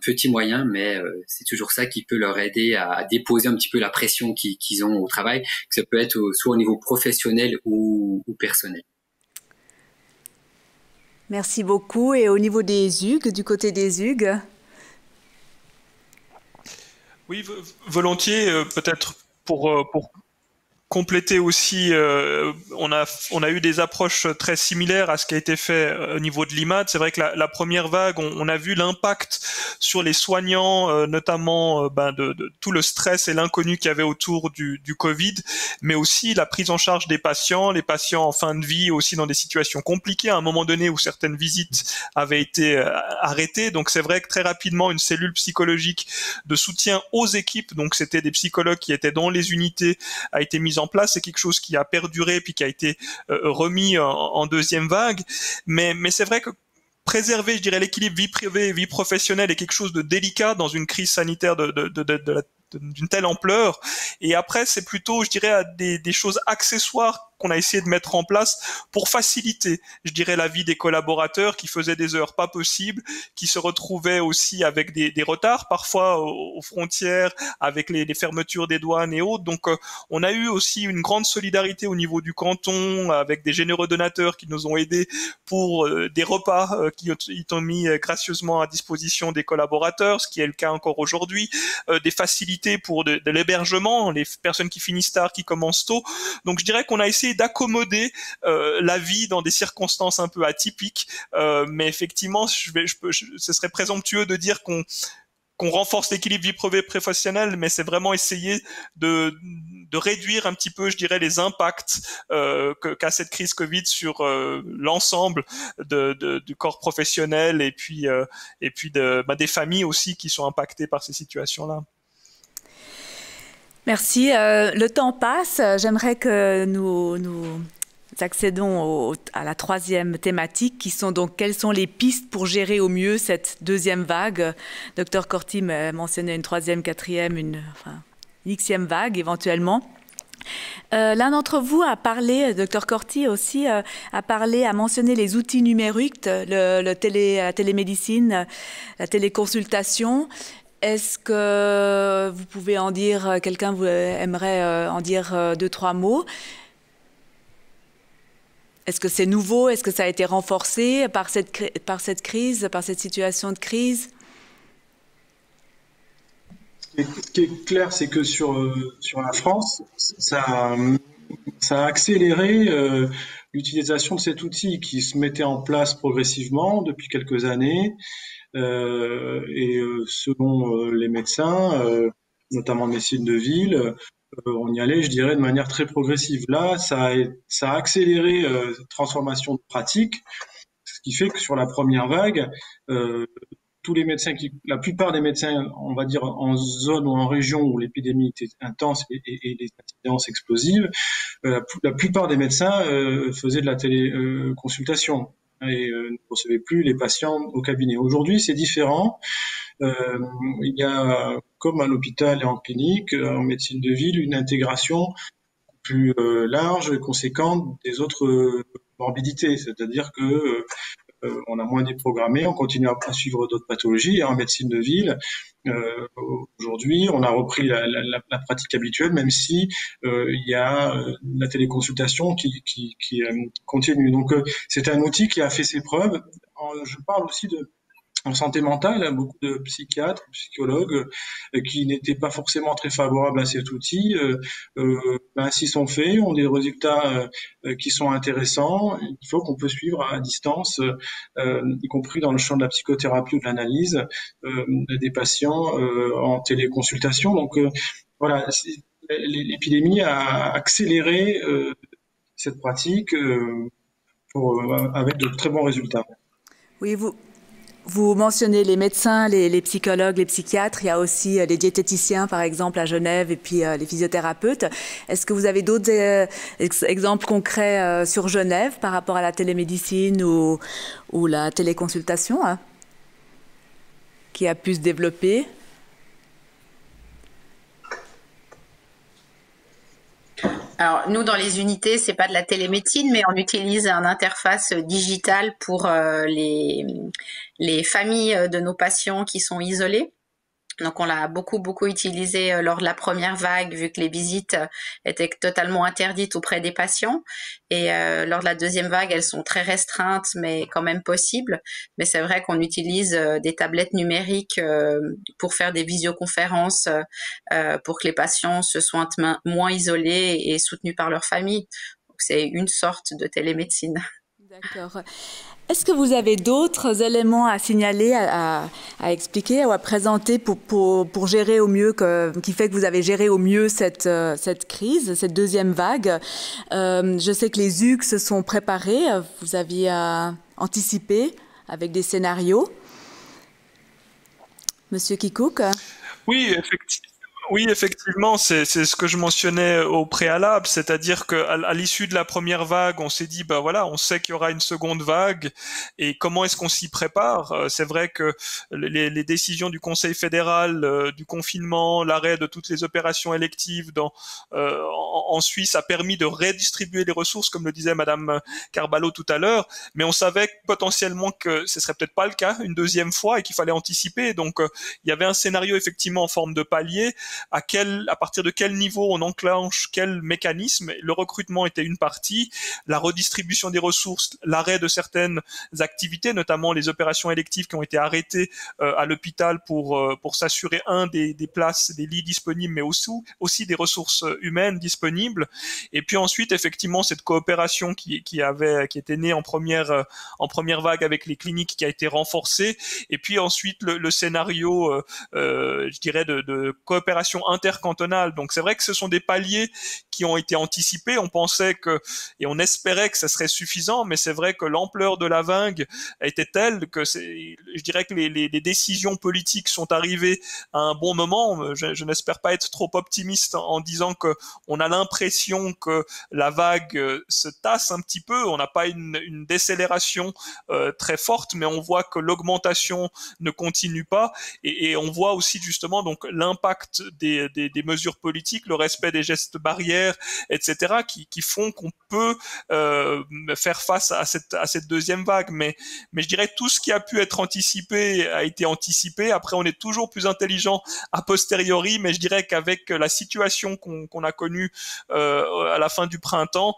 petit moyen, mais c'est toujours ça qui peut leur aider à déposer un petit peu la pression qu'ils ont au travail, que ça peut être soit au niveau professionnel ou personnel. Merci beaucoup. Et au niveau des hugues, du côté des hugues? Oui, volontiers, peut-être pour compléter aussi, on a eu des approches très similaires à ce qui a été fait au niveau de l'IMAD. C'est vrai que la première vague, on a vu l'impact sur les soignants, notamment de tout le stress et l'inconnu qu'il y avait autour du Covid, mais aussi la prise en charge des patients, les patients en fin de vie aussi dans des situations compliquées, à un moment donné où certaines visites avaient été arrêtées. Donc c'est vrai que très rapidement, une cellule psychologique de soutien aux équipes, donc c'était des psychologues qui étaient dans les unités, a été mise en place. C'est quelque chose qui a perduré puis qui a été remis en deuxième vague. Mais c'est vrai que préserver, je dirais, l'équilibre vie privée et vie professionnelle est quelque chose de délicat dans une crise sanitaire d'une telle ampleur. Et après, c'est plutôt, je dirais, des choses accessoires qu'on a essayé de mettre en place pour faciliter, je dirais, la vie des collaborateurs qui faisaient des heures pas possibles, qui se retrouvaient aussi avec des retards parfois aux frontières, avec les fermetures des douanes et autres. Donc, on a eu aussi une grande solidarité au niveau du canton, avec des généreux donateurs qui nous ont aidés pour des repas qui ont mis gracieusement à disposition des collaborateurs, ce qui est le cas encore aujourd'hui, des facilités pour de l'hébergement, les personnes qui finissent tard, qui commencent tôt. Donc, je dirais qu'on a essayé d'accommoder la vie dans des circonstances un peu atypiques, mais effectivement, ce serait présomptueux de dire qu'on renforce l'équilibre vie privée professionnelle, mais c'est vraiment essayer de réduire un petit peu, je dirais, les impacts qu'a cette crise Covid sur l'ensemble du corps professionnel et puis des familles aussi qui sont impactées par ces situations-là. Merci. Le temps passe. J'aimerais que nous accédons à la troisième thématique, qui sont donc quelles sont les pistes pour gérer au mieux cette deuxième vague. Dr Corti mentionnait une troisième, quatrième, une xème vague éventuellement. L'un d'entre vous a parlé, Dr Corti aussi, a mentionné les outils numériques, la télémédecine, la téléconsultation. Est-ce que vous pouvez en dire, quelqu'un aimerait en dire deux, trois mots? Est-ce que c'est nouveau? Est-ce que ça a été renforcé par cette crise, par cette situation de crise? Ce qui est clair, c'est que sur la France, ça a accéléré l'utilisation de cet outil qui se mettait en place progressivement depuis quelques années. Et selon les médecins, notamment de médecine de ville, on y allait, je dirais, de manière très progressive. Là, ça a accéléré cette transformation de pratique, ce qui fait que sur la première vague, tous les médecins, la plupart des médecins, on va dire en zone ou en région où l'épidémie était intense et les incidences explosives, la plupart des médecins faisaient de la téléconsultation et ne recevaient plus les patients au cabinet. Aujourd'hui, c'est différent. Il y a, comme à l'hôpital et en clinique, en médecine de ville, une intégration plus large et conséquente des autres morbidités. C'est-à-dire que on a moins déprogrammé, on continue à suivre d'autres pathologies. Et en médecine de ville, aujourd'hui, on a repris la pratique habituelle, même si il y a la téléconsultation qui continue. Donc, c'est un outil qui a fait ses preuves. Je parle aussi en santé mentale, beaucoup de psychiatres, psychologues qui n'étaient pas forcément très favorables à cet outil, s'y sont faits, ont des résultats qui sont intéressants. Il faut qu'on peut suivre à distance, y compris dans le champ de la psychothérapie ou de l'analyse, des patients en téléconsultation. Donc voilà, l'épidémie a accéléré cette pratique avec de très bons résultats. Oui, vous mentionnez les médecins, les psychologues, les psychiatres. Il y a aussi les diététiciens, par exemple, à Genève, et puis les physiothérapeutes. Est-ce que vous avez d'autres exemples concrets sur Genève par rapport à la télémédecine ou la téléconsultation qui a pu se développer? Alors, nous, dans les unités, c'est pas de la télémédecine, mais on utilise une interface digitale pour les familles de nos patients qui sont isolés. Donc, on l'a beaucoup utilisé lors de la première vague, vu que les visites étaient totalement interdites auprès des patients. Et lors de la deuxième vague, elles sont très restreintes, mais quand même possibles. Mais c'est vrai qu'on utilise des tablettes numériques pour faire des visioconférences, pour que les patients se sentent moins isolés et soutenus par leur famille. Donc, c'est une sorte de télémédecine. D'accord. Est-ce que vous avez d'autres éléments à signaler, à expliquer ou à présenter pour gérer au mieux, qui fait que vous avez géré au mieux cette crise, cette deuxième vague? Je sais que les HUC se sont préparés, vous aviez anticipé avec des scénarios. Monsieur Kikouk? Oui, effectivement. Oui, effectivement, c'est ce que je mentionnais au préalable, c'est-à-dire qu'à l'issue de la première vague, on s'est dit, bah voilà, on sait qu'il y aura une seconde vague, et comment est-ce qu'on s'y prépare? C'est vrai que les décisions du Conseil fédéral, du confinement, l'arrêt de toutes les opérations électives en Suisse a permis de redistribuer les ressources, comme le disait Madame Carballo tout à l'heure, mais on savait potentiellement que ce serait peut-être pas le cas une deuxième fois et qu'il fallait anticiper. Donc, il y avait un scénario effectivement en forme de palier. À partir de quel niveau on enclenche quel mécanisme. Le recrutement était une partie, la redistribution des ressources, l'arrêt de certaines activités, notamment les opérations électives qui ont été arrêtées à l'hôpital pour s'assurer des places, des lits disponibles, mais aussi des ressources humaines disponibles. Et puis ensuite, effectivement, cette coopération qui était née en première vague avec les cliniques qui a été renforcée. Et puis ensuite, le scénario, je dirais, de coopération intercantonale. Donc c'est vrai que ce sont des paliers qui ont été anticipés. On pensait et on espérait que ça serait suffisant, mais c'est vrai que l'ampleur de la vague était telle que je dirais que les décisions politiques sont arrivées à un bon moment. Je n'espère pas être trop optimiste en disant que on a l'impression que la vague se tasse un petit peu. On n'a pas une décélération très forte, mais on voit que l'augmentation ne continue pas, et on voit aussi justement donc l'impact des mesures politiques, le respect des gestes barrières, etc., qui font qu'on peut faire face à cette deuxième vague. Mais je dirais tout ce qui a pu être anticipé a été anticipé. Après, on est toujours plus intelligent a posteriori, mais je dirais qu'avec la situation qu'on a connue à la fin du printemps,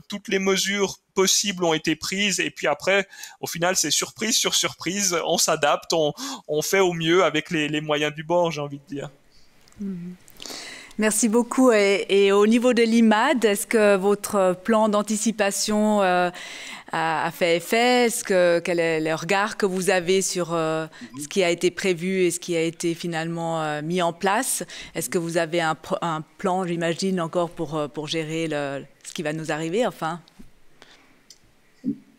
toutes les mesures possibles ont été prises, et puis après, au final, c'est surprise sur surprise, on s'adapte, on fait au mieux avec les moyens du bord, j'ai envie de dire. Merci beaucoup. Et au niveau de l'IMAD, est-ce que votre plan d'anticipation a fait effet? Quel est le regard que vous avez sur ce qui a été prévu et ce qui a été finalement mis en place? Est-ce que vous avez un plan, j'imagine, encore pour gérer ce qui va nous arriver, enfin?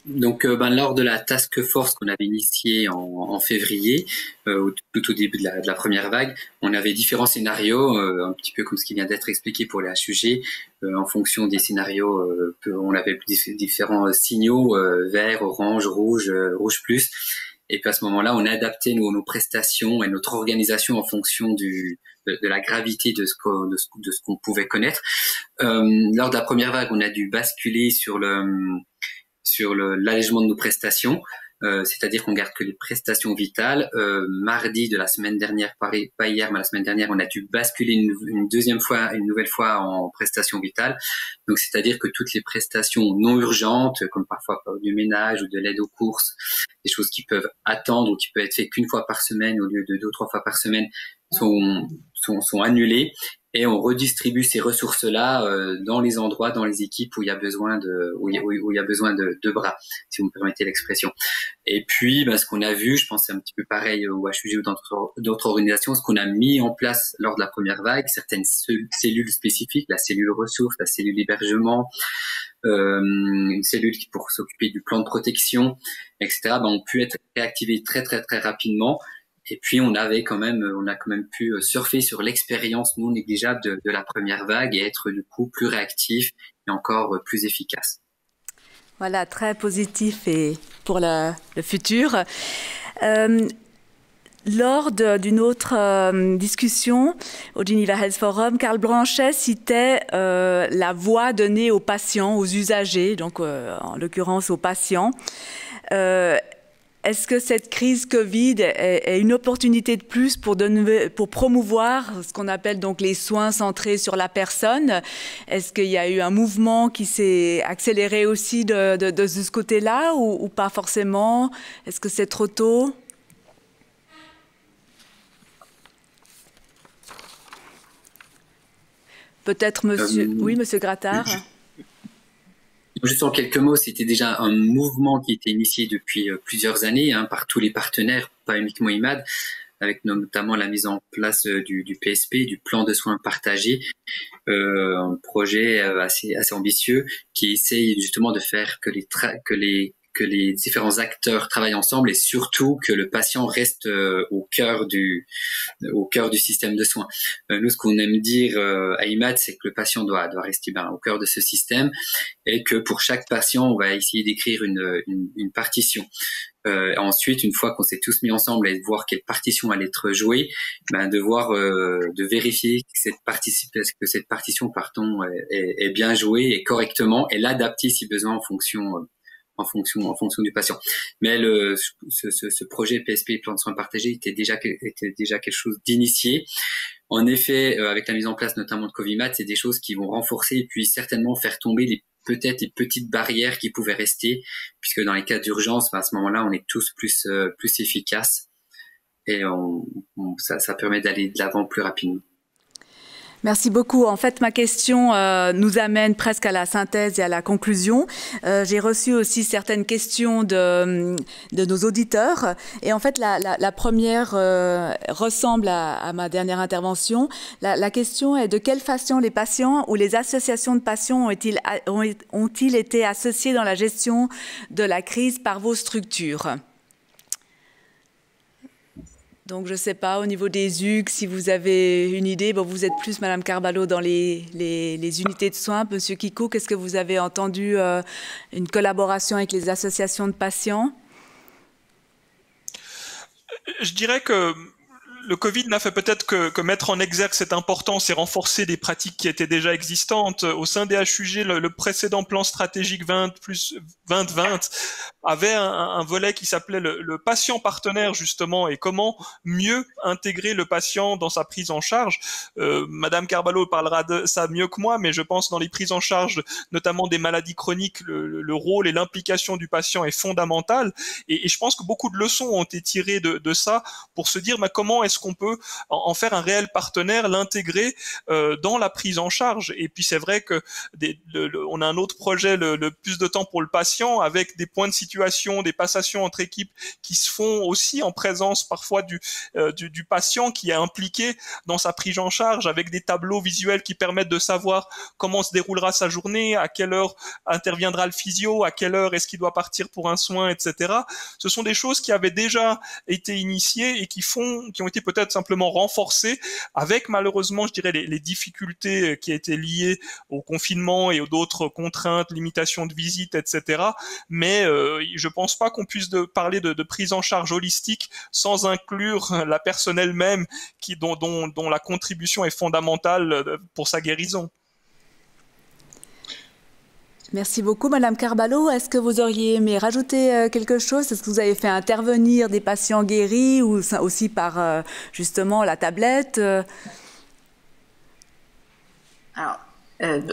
Donc, lors de la task force qu'on avait initiée en février, tout au début de la première vague, on avait différents scénarios, un petit peu comme ce qui vient d'être expliqué pour les HUG. En fonction des scénarios, on avait différents signaux, vert, orange, rouge, rouge plus. Et puis à ce moment-là, on a adapté nos prestations et notre organisation en fonction de la gravité de ce qu'on pouvait connaître. Lors de la première vague, on a dû basculer sur l'allègement de nos prestations, c'est-à-dire qu'on garde que les prestations vitales. Mardi de la semaine dernière, pas hier, mais la semaine dernière, on a dû basculer une nouvelle fois en prestations vitales. Donc, c'est-à-dire que toutes les prestations non urgentes, comme parfois du ménage ou de l'aide aux courses, des choses qui peuvent attendre ou qui peuvent être faites qu'une fois par semaine au lieu de 2 ou 3 fois par semaine, sont annulées. Et on redistribue ces ressources-là dans les endroits, dans les équipes où il y a besoin de bras, si vous me permettez l'expression. Et puis, ce qu'on a vu, je pense c'est un petit peu pareil au HUG ou dans d'autres organisations, ce qu'on a mis en place lors de la première vague, certaines cellules spécifiques, la cellule ressources, la cellule hébergement, une cellule qui pour s'occuper du plan de protection, etc. Ont pu être réactivées très très très rapidement. Et puis on a quand même pu surfer sur l'expérience non négligeable de la première vague et être du coup plus réactif et encore plus efficace. Voilà, très positif et pour le futur. Lors d'une autre discussion au Geneva Health Forum, Karl Blanchet citait la voix donnée aux patients, aux usagers, donc en l'occurrence aux patients. Est-ce que cette crise Covid est une opportunité de plus pour promouvoir ce qu'on appelle donc les soins centrés sur la personne? Est-ce qu'il y a eu un mouvement qui s'est accéléré aussi de ce côté-là ou pas forcément? Est-ce que c'est trop tôt? Peut-être Monsieur Grattard. Juste en quelques mots, c'était déjà un mouvement qui était initié depuis plusieurs années par tous les partenaires, pas uniquement IMAD, avec notamment la mise en place du PSP, du plan de soins partagés, un projet assez ambitieux qui essaye justement de faire que les différents acteurs travaillent ensemble et surtout que le patient reste au cœur du système de soins. Nous, ce qu'on aime dire à IMAD, c'est que le patient doit rester au cœur de ce système et que pour chaque patient, on va essayer d'écrire une partition. Ensuite, une fois qu'on s'est tous mis ensemble et de voir quelle partition allait être jouée, de vérifier que cette partition est bien jouée et correctement et l'adapter si besoin en fonction du patient. Mais ce projet PSP, plan de soins partagés, était déjà quelque chose d'initié. En effet, avec la mise en place notamment de Covimat, c'est des choses qui vont renforcer et puis certainement faire tomber peut-être les petites barrières qui pouvaient rester, puisque dans les cas d'urgence, à ce moment-là, on est tous plus efficaces et ça permet d'aller de l'avant plus rapidement. Merci beaucoup. En fait, ma question nous amène presque à la synthèse et à la conclusion. J'ai reçu aussi certaines questions de nos auditeurs. Et en fait, la première ressemble à ma dernière intervention. La question est: de quelle façon les patients ou les associations de patients ont-ils été associés dans la gestion de la crise par vos structures ? Donc, je ne sais pas, au niveau des UG, si vous avez une idée, vous êtes plus, Madame Carballo, dans les unités de soins. Monsieur Kiko, qu'est-ce que vous avez entendu, une collaboration avec les associations de patients? Je dirais que le Covid n'a fait peut-être que mettre en exergue cette importance et renforcer des pratiques qui étaient déjà existantes. Au sein des HUG, le précédent plan stratégique 2020 avait un volet qui s'appelait le patient partenaire, justement, et comment mieux intégrer le patient dans sa prise en charge. Madame Carballo parlera de ça mieux que moi, mais je pense dans les prises en charge, notamment des maladies chroniques, le rôle et l'implication du patient est fondamental. Et je pense que beaucoup de leçons ont été tirées de ça pour se dire comment est-ce qu'on peut en faire un réel partenaire, l'intégrer dans la prise en charge. Et puis c'est vrai que on a un autre projet, le plus de temps pour le patient, avec des points de situation, des passations entre équipes qui se font aussi en présence parfois du patient qui est impliqué dans sa prise en charge, avec des tableaux visuels qui permettent de savoir comment se déroulera sa journée, à quelle heure interviendra le physio, à quelle heure est-ce qu'il doit partir pour un soin, etc. Ce sont des choses qui avaient déjà été initiées et qui ont été peut-être simplement renforcées avec malheureusement, je dirais, les difficultés qui étaient liées au confinement et aux d'autres contraintes, limitations de visite, etc. Mais je pense pas qu'on puisse parler de prise en charge holistique sans inclure la personne elle-même dont la contribution est fondamentale pour sa guérison. Merci beaucoup, Madame Carballo. Est-ce que vous auriez aimé rajouter quelque chose? Est-ce que vous avez fait intervenir des patients guéris ou aussi par justement la tablette? Alors,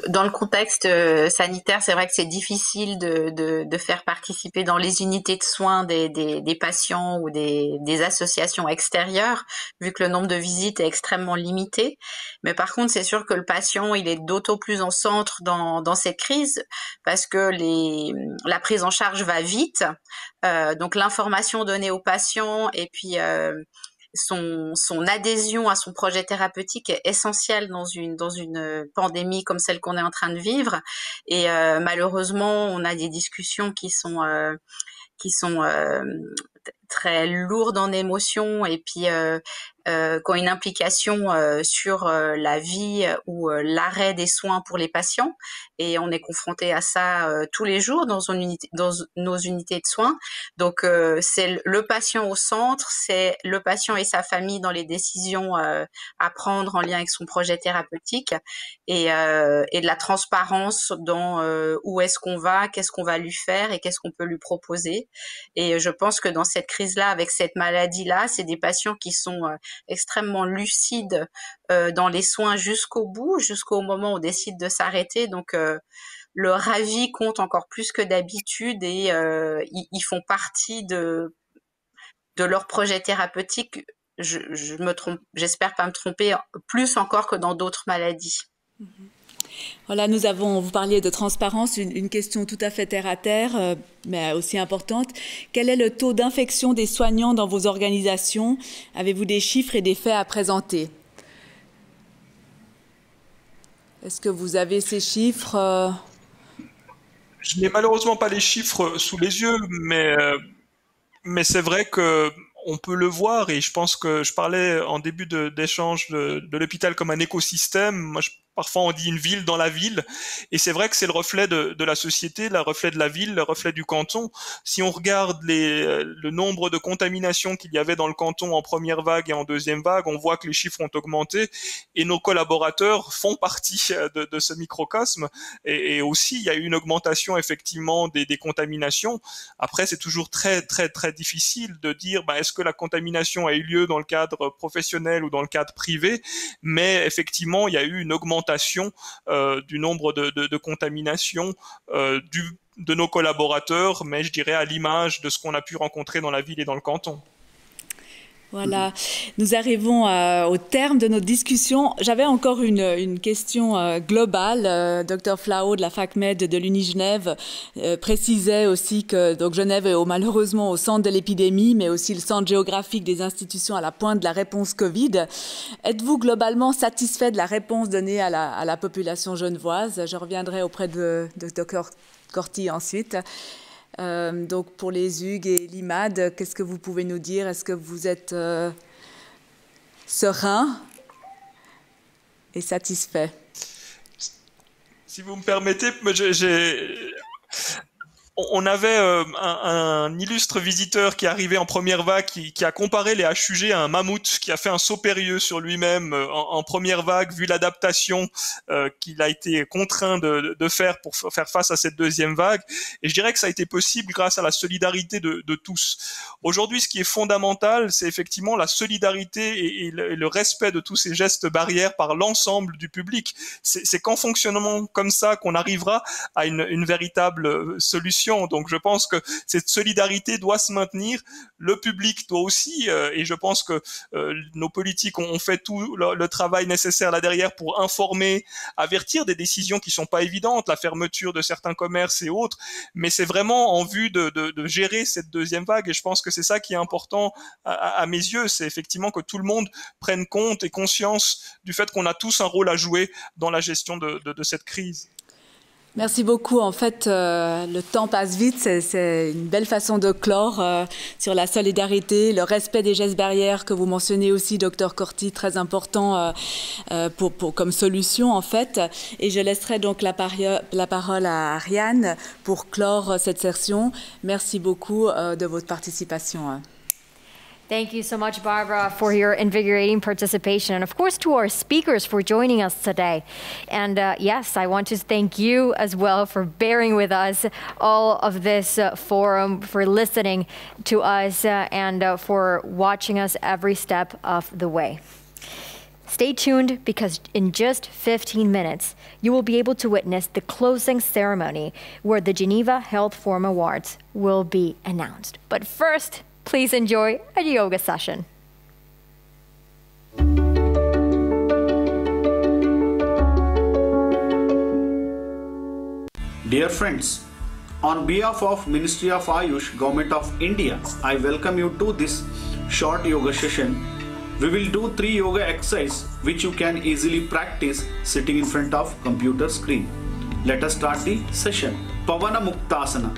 dans le contexte sanitaire, c'est vrai que c'est difficile de faire participer dans les unités de soins des patients ou des associations extérieures, vu que le nombre de visites est extrêmement limité. Mais par contre, c'est sûr que le patient, il est d'autant plus en centre dans cette crise, parce que la prise en charge va vite. Donc l'information donnée aux patients et puis son adhésion à son projet thérapeutique est essentielle dans une pandémie comme celle qu'on est en train de vivre. Et malheureusement, on a des discussions qui sont très lourdes en émotions et puis qui ont une implication sur la vie ou l'arrêt des soins pour les patients. Et on est confronté à ça tous les jours dans nos unités de soins. Donc c'est le patient au centre, c'est le patient et sa famille dans les décisions à prendre en lien avec son projet thérapeutique et de la transparence dans où est-ce qu'on va, qu'est-ce qu'on va lui faire et qu'est-ce qu'on peut lui proposer. Et je pense que dans cette crise-là, avec cette maladie-là, c'est des patients qui sont extrêmement lucides dans les soins jusqu'au bout, jusqu'au moment où on décide de s'arrêter. Donc, leur avis compte encore plus que d'habitude et ils font partie de leur projet thérapeutique. Je me trompe, j'espère pas me tromper, plus encore que dans d'autres maladies. Voilà, vous parliez de transparence, une question tout à fait terre à terre, mais aussi importante. Quel est le taux d'infection des soignants dans vos organisations? Avez-vous des chiffres et des faits à présenter? Est-ce que vous avez ces chiffres? Je n'ai malheureusement pas les chiffres sous les yeux, mais c'est vrai que on peut le voir, et je pense que je parlais en début d'échange de l'hôpital comme un écosystème. Moi, parfois on dit une ville dans la ville, et c'est vrai que c'est le reflet de la société, le reflet de la ville, le reflet du canton. Si on regarde le nombre de contaminations qu'il y avait dans le canton en première vague et en deuxième vague, on voit que les chiffres ont augmenté, et nos collaborateurs font partie de ce microcosme, et aussi il y a eu une augmentation effectivement des contaminations. Après, c'est toujours très très très difficile de dire est-ce que la contamination a eu lieu dans le cadre professionnel ou dans le cadre privé, mais effectivement il y a eu une augmentation du nombre de contaminations de nos collaborateurs, mais je dirais à l'image de ce qu'on a pu rencontrer dans la ville et dans le canton. Voilà, nous arrivons au terme de notre discussion. J'avais encore une question globale. Dr Flao de la FacMed de l'Uni Genève précisait aussi que donc Genève est malheureusement au centre de l'épidémie, mais aussi le centre géographique des institutions à la pointe de la réponse Covid. Êtes-vous globalement satisfait de la réponse donnée à la population genevoise? Je reviendrai auprès de Dr Corti ensuite. Donc pour les Hugues et l'IMAD, qu'est-ce que vous pouvez nous dire? Est-ce que vous êtes serein et satisfait? Si vous me permettez, on avait un illustre visiteur qui est arrivé en première vague, qui a comparé les HUG à un mammouth, qui a fait un saut périlleux sur lui-même en première vague, vu l'adaptation qu'il a été contraint de faire pour faire face à cette deuxième vague. Et je dirais que ça a été possible grâce à la solidarité de tous. Aujourd'hui, ce qui est fondamental, c'est effectivement la solidarité et le respect de tous ces gestes barrières par l'ensemble du public. C'est qu'en fonctionnement comme ça qu'on arrivera à une véritable solution. Donc je pense que cette solidarité doit se maintenir, le public doit aussi, et je pense que nos politiques ont fait tout le travail nécessaire là derrière pour informer, avertir des décisions qui sont pas évidentes, la fermeture de certains commerces et autres, mais c'est vraiment en vue de gérer cette deuxième vague, et je pense que c'est ça qui est important à mes yeux, c'est effectivement que tout le monde prenne compte et conscience du fait qu'on a tous un rôle à jouer dans la gestion de cette crise. Merci beaucoup. En fait, le temps passe vite. C'est une belle façon de clore sur la solidarité, le respect des gestes barrières que vous mentionnez aussi, Dr Corti, très important comme solution en fait. Et je laisserai donc la parole à Ariane pour clore cette session. Merci beaucoup de votre participation. Thank you so much, Barbara, for your invigorating participation. And of course, to our speakers for joining us today. And yes, I want to thank you as well for bearing with us all of this forum, for listening to us and for watching us every step of the way. Stay tuned because in just 15 minutes, you will be able to witness the closing ceremony where the Geneva Health Forum Awards will be announced. But first, please enjoy a yoga session. Dear friends, on behalf of Ministry of Ayush, Government of India, I welcome you to this short yoga session. We will do 3 yoga exercises which you can easily practice sitting in front of computer screen. Let us start the session. Pavana Muktasana.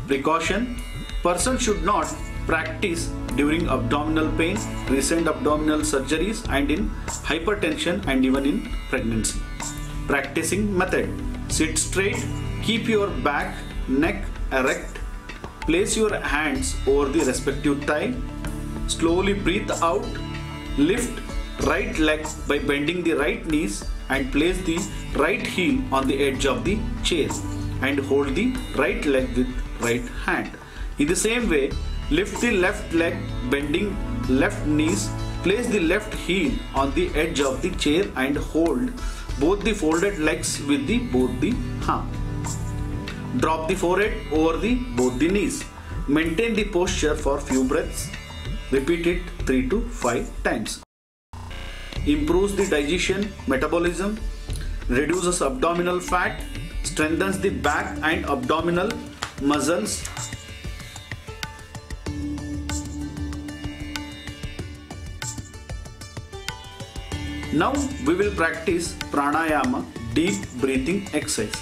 Precaution: person should not practice during abdominal pain, recent abdominal surgeries and in hypertension and even in pregnancy. Practicing method: sit straight, keep your back, neck erect, place your hands over the respective thigh, slowly breathe out, lift right leg by bending the right knees and place the right heel on the edge of the chair and hold the right leg with right hand. In the same way, lift the left leg, bending left knees, place the left heel on the edge of the chair and hold both the folded legs with both the arms. Drop the forehead over both the knees. Maintain the posture for few breaths. Repeat it 3 to 5 times. Improves the digestion, metabolism, reduces abdominal fat, strengthens the back and abdominal muscles. Now we will practice pranayama, deep breathing exercise.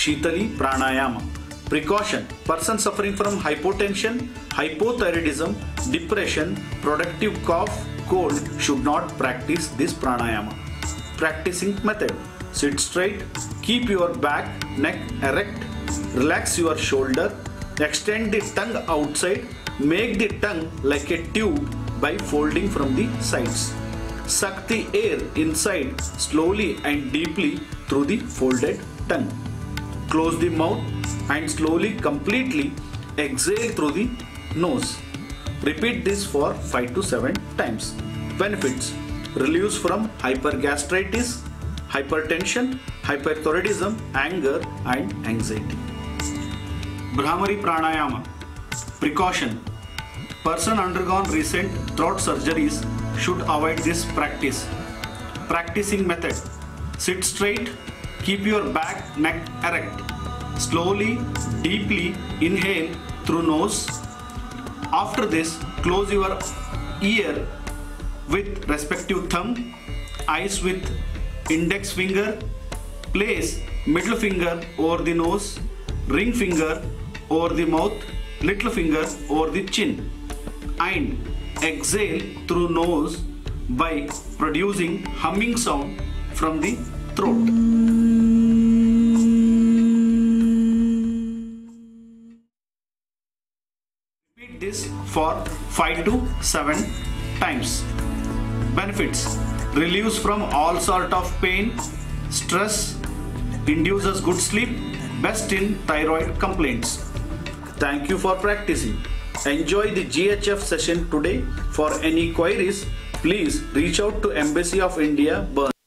Shitali pranayama. Precaution: person suffering from hypotension, hypothyroidism, depression, productive cough, cold should not practice this pranayama. Practicing method: sit straight, keep your back, neck erect, relax your shoulder, extend the tongue outside, make the tongue like a tube by folding from the sides. Suck the air inside slowly and deeply through the folded tongue. Close the mouth and slowly completely exhale through the nose. Repeat this for 5 to 7 times. Benefits: relieves from hypergastritis, hypertension, hyperthyroidism, anger and anxiety. Bhramari pranayama. Precaution: person undergone recent throat surgeries should avoid this practice. Practicing method: sit straight, keep your back, neck erect. Slowly, deeply inhale through nose. After this, close your ear with respective thumb, eyes with index finger, place middle finger over the nose, ring finger over the mouth, little finger over the chin, and exhale through nose by producing humming sound from the throat. Repeat this for 5 to 7 times. Benefits: relieves from all sort of pain, stress, induces good sleep, best in thyroid complaints. Thank you for practicing. Enjoy the GHF session today. For any queries, please reach out to Embassy of India, Bern.